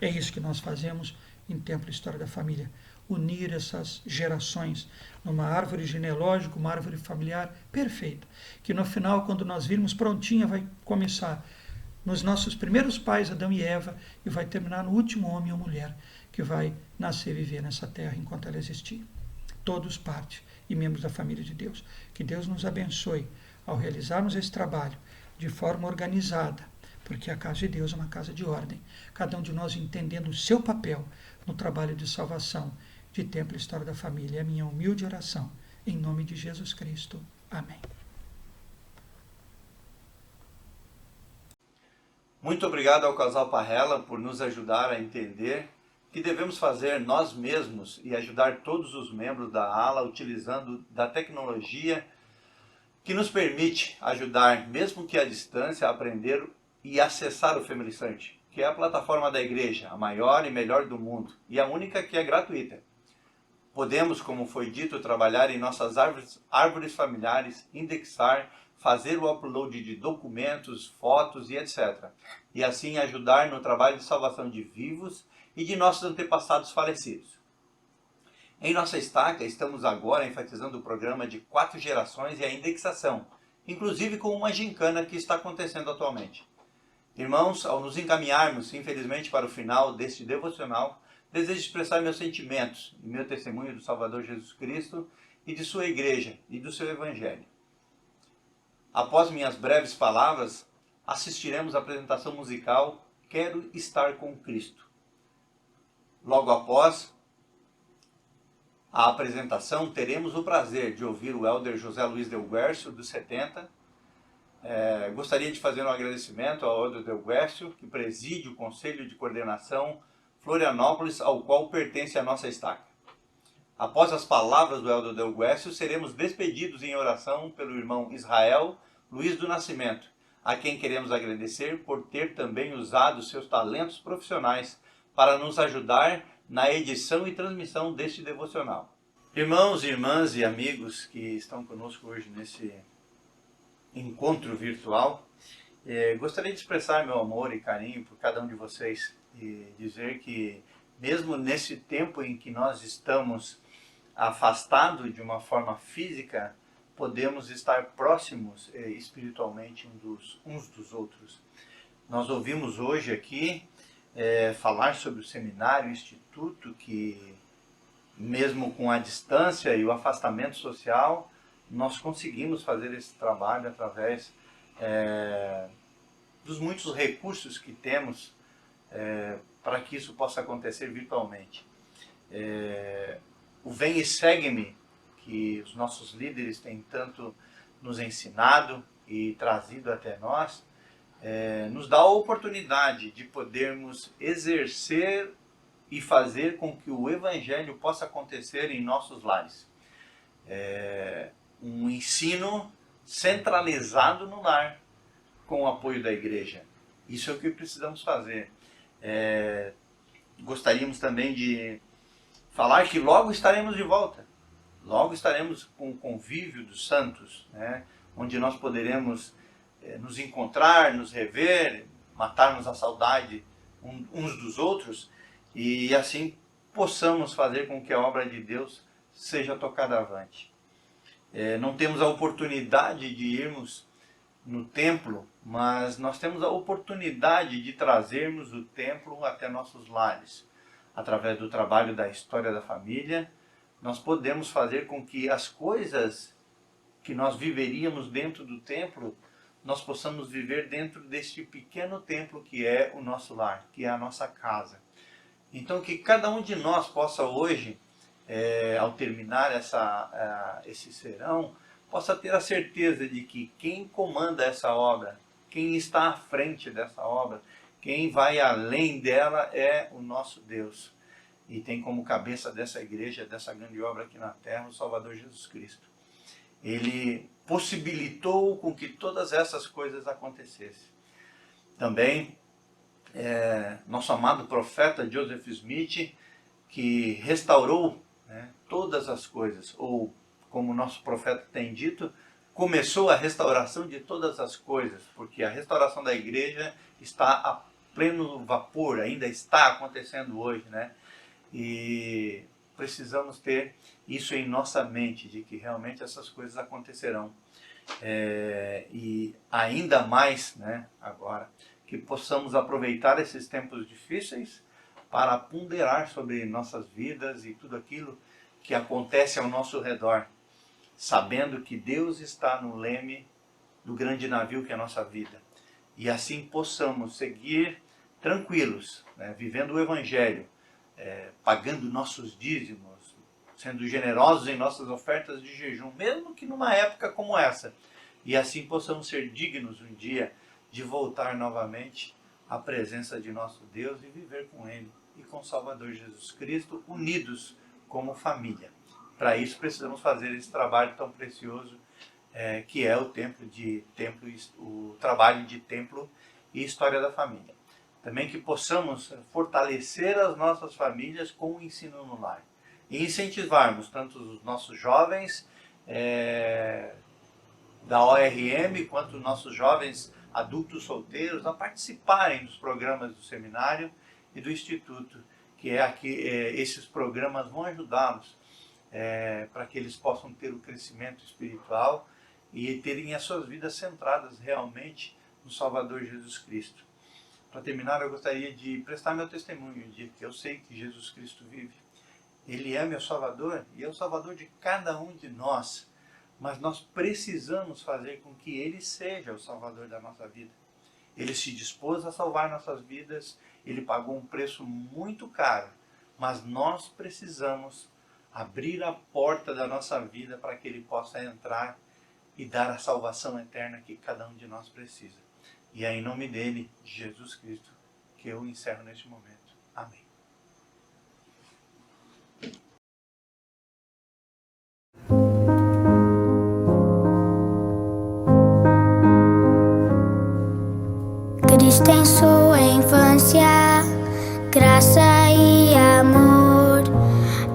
É isso que nós fazemos em Templo História da Família, unir essas gerações numa árvore genealógica, uma árvore familiar perfeita, que no final, quando nós virmos prontinha, vai começar nos nossos primeiros pais, Adão e Eva, e vai terminar no último homem ou mulher que vai nascer e viver nessa terra enquanto ela existir. Todos parte e membros da família de Deus. Que Deus nos abençoe ao realizarmos esse trabalho de forma organizada, porque a casa de Deus é uma casa de ordem. Cada um de nós entendendo o seu papel no trabalho de salvação de Templo e História da Família. É a minha humilde oração, em nome de Jesus Cristo. Amém. Muito obrigado ao casal Parrella por nos ajudar a entender que devemos fazer nós mesmos e ajudar todos os membros da ALA utilizando da tecnologia que nos permite ajudar, mesmo que à distância, a aprender e acessar o Family Search, que é a plataforma da igreja, a maior e melhor do mundo, e a única que é gratuita. Podemos, como foi dito, trabalhar em nossas árvores familiares, indexar, fazer o upload de documentos, fotos e etc. E assim ajudar no trabalho de salvação de vivos e de nossos antepassados falecidos. Em nossa estaca, estamos agora enfatizando o programa de 4 gerações e a indexação, inclusive com uma gincana que está acontecendo atualmente. Irmãos, ao nos encaminharmos, infelizmente, para o final deste devocional, desejo expressar meus sentimentos e meu testemunho do Salvador Jesus Cristo e de sua igreja e do seu evangelho. Após minhas breves palavras, assistiremos à apresentação musical Quero Estar com Cristo. Logo após a apresentação, teremos o prazer de ouvir o Elder José Luiz Delguércio, dos 70. Gostaria de fazer um agradecimento ao Elder Delguércio, que preside o Conselho de Coordenação Florianópolis, ao qual pertence a nossa estaca. Após as palavras do Elder Delguércio, seremos despedidos em oração pelo irmão Israel Luiz do Nascimento, a quem queremos agradecer por ter também usado seus talentos profissionais para nos ajudar na edição e transmissão deste devocional. Irmãos, irmãs e amigos que estão conosco hoje nesse encontro virtual, gostaria de expressar meu amor e carinho por cada um de vocês e dizer que mesmo nesse tempo em que nós estamos afastados de uma forma física, podemos estar próximos espiritualmente uns dos outros. Nós ouvimos hoje aqui falar sobre o seminário, o instituto, que mesmo com a distância e o afastamento social, nós conseguimos fazer esse trabalho através dos muitos recursos que temos para que isso possa acontecer virtualmente. O Vem e Segue-me, que os nossos líderes têm tanto nos ensinado e trazido até nós, nos dá a oportunidade de podermos exercer e fazer com que o Evangelho possa acontecer em nossos lares. Um ensino centralizado no lar, com o apoio da igreja. Isso é o que precisamos fazer. Gostaríamos também de falar que logo estaremos de volta. Logo estaremos com o convívio dos santos, né? Onde nós poderemos nos encontrar, nos rever, matarmos a saudade uns dos outros e assim possamos fazer com que a obra de Deus seja tocada avante. Não temos a oportunidade de irmos no templo, mas nós temos a oportunidade de trazermos o templo até nossos lares. Através do trabalho da história da família, nós podemos fazer com que as coisas que nós viveríamos dentro do templo, nós possamos viver dentro deste pequeno templo que é o nosso lar, que é a nossa casa. Então que cada um de nós possa hoje, ao terminar esse serão, possa ter a certeza de que quem comanda essa obra, quem está à frente dessa obra, quem vai além dela é o nosso Deus. E tem como cabeça dessa igreja, dessa grande obra aqui na terra, o Salvador Jesus Cristo. Ele possibilitou com que todas essas coisas acontecessem. Também, nosso amado profeta Joseph Smith, que restaurou, né, todas as coisas, ou como o nosso profeta tem dito, começou a restauração de todas as coisas, porque a restauração da igreja está a pleno vapor, ainda está acontecendo hoje, né? E precisamos ter isso em nossa mente, de que realmente essas coisas acontecerão. E ainda mais, né, agora, que possamos aproveitar esses tempos difíceis para ponderar sobre nossas vidas e tudo aquilo que acontece ao nosso redor, sabendo que Deus está no leme do grande navio que é a nossa vida. E assim possamos seguir tranquilos, né, vivendo o Evangelho, pagando nossos dízimos, sendo generosos em nossas ofertas de jejum, mesmo que numa época como essa. E assim possamos ser dignos um dia de voltar novamente à presença de nosso Deus e viver com Ele e com o Salvador Jesus Cristo, unidos como família. Para isso precisamos fazer esse trabalho tão precioso que é o trabalho de templo e história da família. Também que possamos fortalecer as nossas famílias com o ensino no lar e incentivarmos tanto os nossos jovens da ORM quanto os nossos jovens adultos solteiros a participarem dos programas do seminário e do instituto, que esses programas vão ajudá-los para que eles possam ter o crescimento espiritual e terem as suas vidas centradas realmente no Salvador Jesus Cristo. Para terminar, eu gostaria de prestar meu testemunho de que eu sei que Jesus Cristo vive. Ele é meu Salvador e é o Salvador de cada um de nós, mas nós precisamos fazer com que Ele seja o Salvador da nossa vida. Ele se dispôs a salvar nossas vidas, Ele pagou um preço muito caro, mas nós precisamos abrir a porta da nossa vida para que Ele possa entrar e dar a salvação eterna que cada um de nós precisa. E é em nome dele, de Jesus Cristo, que eu encerro neste momento. Amém. Cristo em sua infância, graça e amor,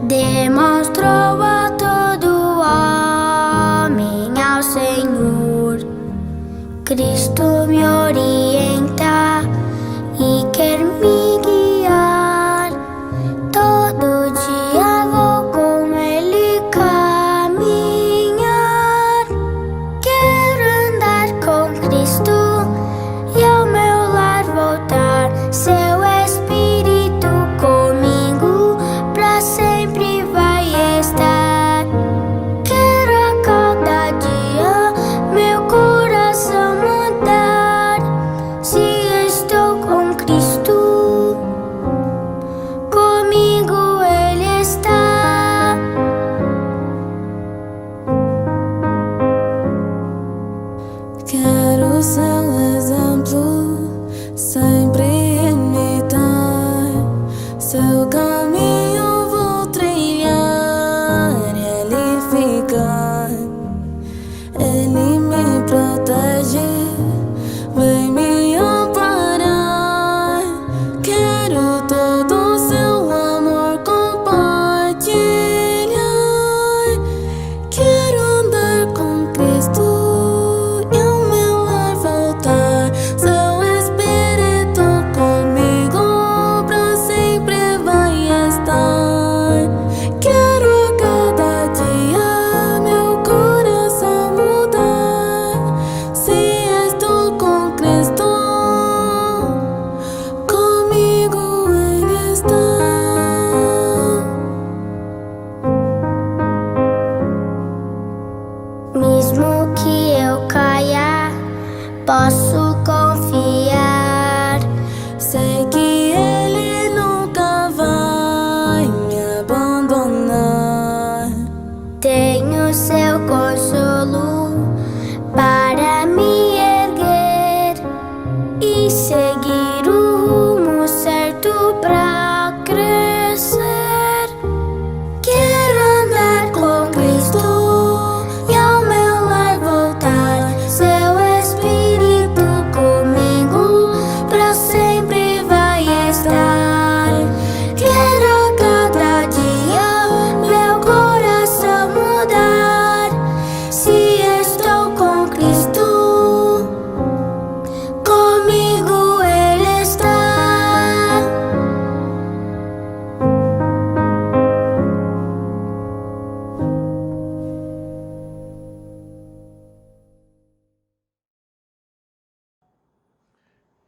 demonstrou a todo homem ao Senhor. Cristo me orienta e quer me guiar. Todo dia vou com Ele caminhar. Quero andar com Cristo e ao meu lar voltar. Seu Espírito comigo pra sempre vai estar. Quero a cada dia meu coração mudar. Se estou com Cristo, comigo Ele está. Quero seu exemplo, sempre imitar. Seu caminho vou trilhar e Ele ficar. Ele me protege, vem me amparar. Quero todo seu amor compartilhar. Quero andar com Cristo e ao meu lar voltar. Seu Espírito comigo pra sempre vai estar. Quero a cada dia meu coração mudar. Se estou com Cristo, comigo Ele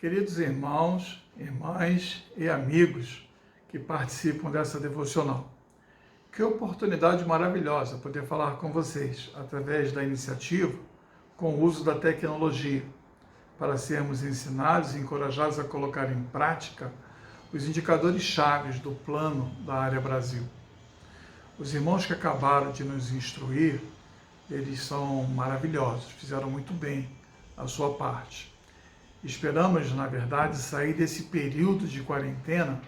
Queridos irmãos, irmãs e amigos que participam dessa devocional, que oportunidade maravilhosa poder falar com vocês através da iniciativa com o uso da tecnologia, para sermos ensinados e encorajados a colocar em prática os indicadores chaves do plano da Área Brasil. Os irmãos que acabaram de nos instruir, eles são maravilhosos, fizeram muito bem a sua parte. Esperamos, na verdade, sair desse período de quarentena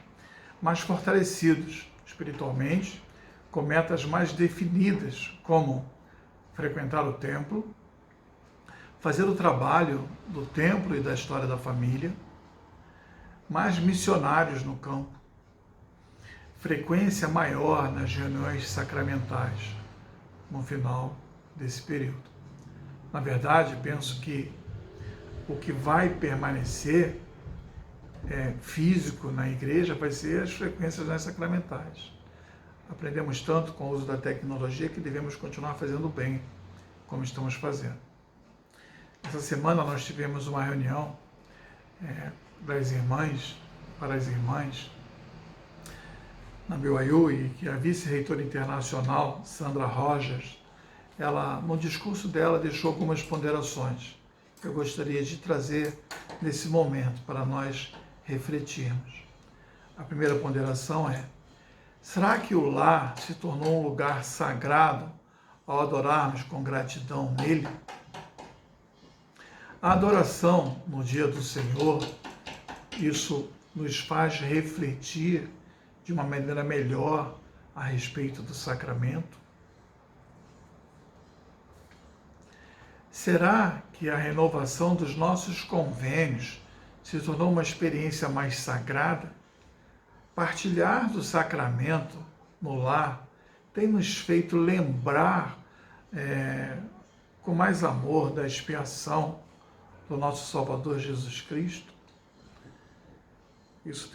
mais fortalecidos espiritualmente, com metas mais definidas, como frequentar o templo, fazer o trabalho do templo e da história da família, mais missionários no campo, frequência maior nas reuniões sacramentais no final desse período. Na verdade, penso que o que vai permanecer físico na igreja vai ser as frequências sacramentais. Aprendemos tanto com o uso da tecnologia que devemos continuar fazendo bem, como estamos fazendo. Essa semana nós tivemos uma reunião das irmãs, para as irmãs, na BYU, e que a vice-reitora internacional, Sandra Rogers, ela, no discurso dela, deixou algumas ponderações que eu gostaria de trazer nesse momento para nós refletirmos. A primeira ponderação é: será que o lar se tornou um lugar sagrado ao adorarmos com gratidão nele? A adoração no dia do Senhor, isso nos faz refletir de uma maneira melhor a respeito do sacramento? Será que a renovação dos nossos convênios se tornou uma experiência mais sagrada? Partilhar do sacramento no lar tem nos feito lembrar com mais amor da expiação do nosso Salvador Jesus Cristo? Isso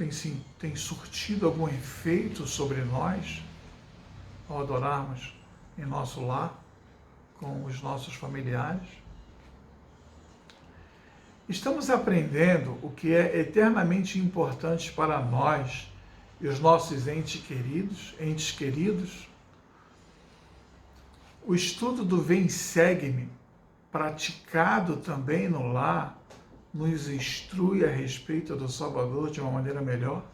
tem surtido algum efeito sobre nós ao adorarmos em nosso lar, com os nossos familiares? Estamos aprendendo o que é eternamente importante para nós e os nossos entes queridos? O estudo do Vem Segue-me, praticado também no lar, nos instrui a respeito do Salvador de uma maneira melhor?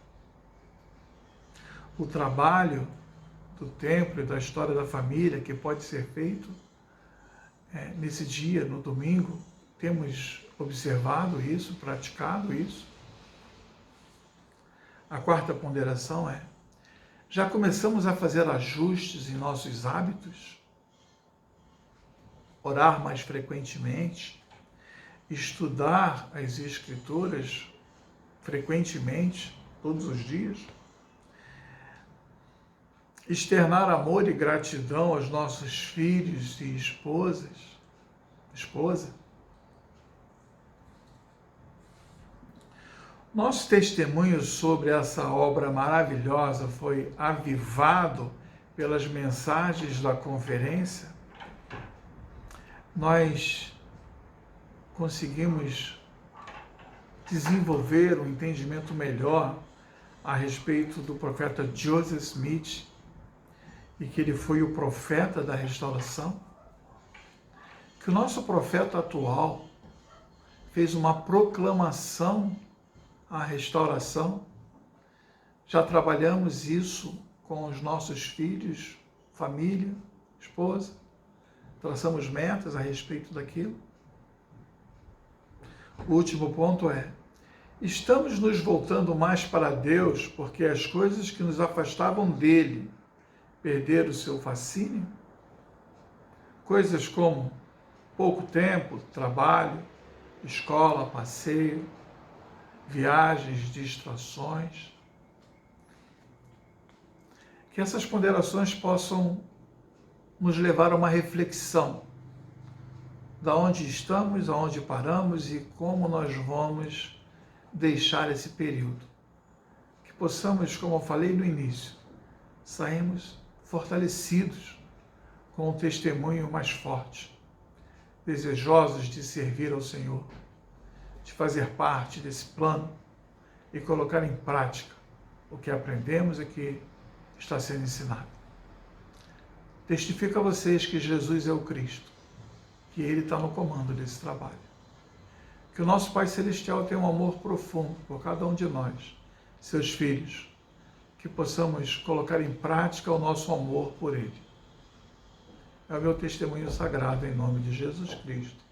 O trabalho do templo e da história da família que pode ser feito nesse dia, no domingo, temos observado isso, praticado isso? A quarta ponderação é: já começamos a fazer ajustes em nossos hábitos? Orar mais frequentemente, estudar as Escrituras frequentemente, todos os dias, externar amor e gratidão aos nossos filhos e esposa. Nosso testemunho sobre essa obra maravilhosa foi avivado pelas mensagens da conferência. Nós conseguimos desenvolver um entendimento melhor a respeito do profeta Joseph Smith, e que ele foi o profeta da restauração, que o nosso profeta atual fez uma proclamação à restauração. Já trabalhamos isso com os nossos filhos, família, esposa, traçamos metas a respeito daquilo. O último ponto é: estamos nos voltando mais para Deus porque as coisas que nos afastavam dele perderam o seu fascínio? Coisas como pouco tempo, trabalho, escola, passeio, viagens, distrações. Que essas ponderações possam nos levar a uma reflexão da onde estamos, aonde paramos e como nós vamos deixar esse período. Que possamos, como eu falei no início, sairmos fortalecidos, com um testemunho mais forte, desejosos de servir ao Senhor, de fazer parte desse plano e colocar em prática o que aprendemos e que está sendo ensinado. Testifico a vocês que Jesus é o Cristo, que Ele está no comando desse trabalho. Que o nosso Pai Celestial tenha um amor profundo por cada um de nós, seus filhos, que possamos colocar em prática o nosso amor por Ele. É o meu testemunho sagrado em nome de Jesus Cristo.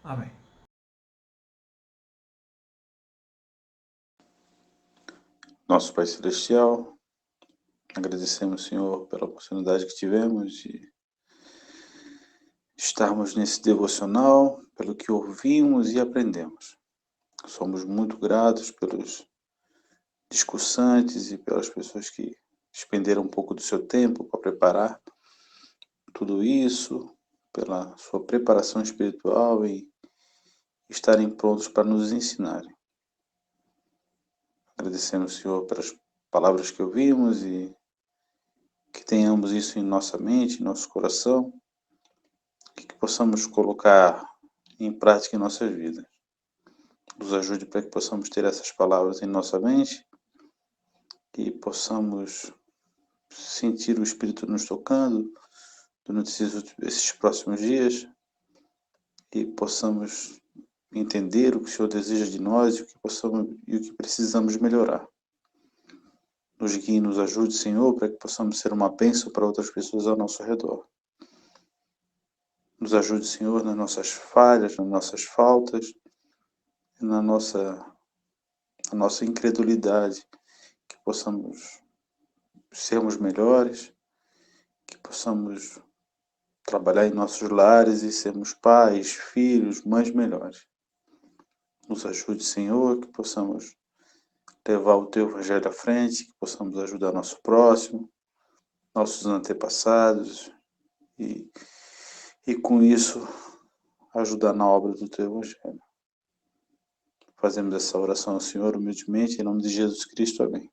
Amém. Nosso Pai Celestial, agradecemos, Senhor, pela oportunidade que tivemos de estarmos nesse devocional, pelo que ouvimos e aprendemos. Somos muito gratos pelos discursantes e pelas pessoas que expenderam um pouco do seu tempo para preparar tudo isso, pela sua preparação espiritual e estarem prontos para nos ensinarem. Agradecemos, Senhor, pelas palavras que ouvimos e que tenhamos isso em nossa mente, em nosso coração, e que possamos colocar em prática em nossas vidas. Nos ajude para que possamos ter essas palavras em nossa mente e possamos sentir o Espírito nos tocando durante esses próximos dias e possamos entender o que o Senhor deseja de nós e o que precisamos melhorar. Nos guie e nos ajude, Senhor, para que possamos ser uma bênção para outras pessoas ao nosso redor. Nos ajude, Senhor, nas nossas falhas, nas nossas faltas, na nossa incredulidade, que possamos sermos melhores, que possamos trabalhar em nossos lares e sermos pais, filhos, mães melhores. Nos ajude, Senhor, que possamos levar o Teu Evangelho à frente, que possamos ajudar nosso próximo, nossos antepassados e com isso ajudar na obra do Teu Evangelho. Fazemos essa oração ao Senhor humildemente, em nome de Jesus Cristo. Amém.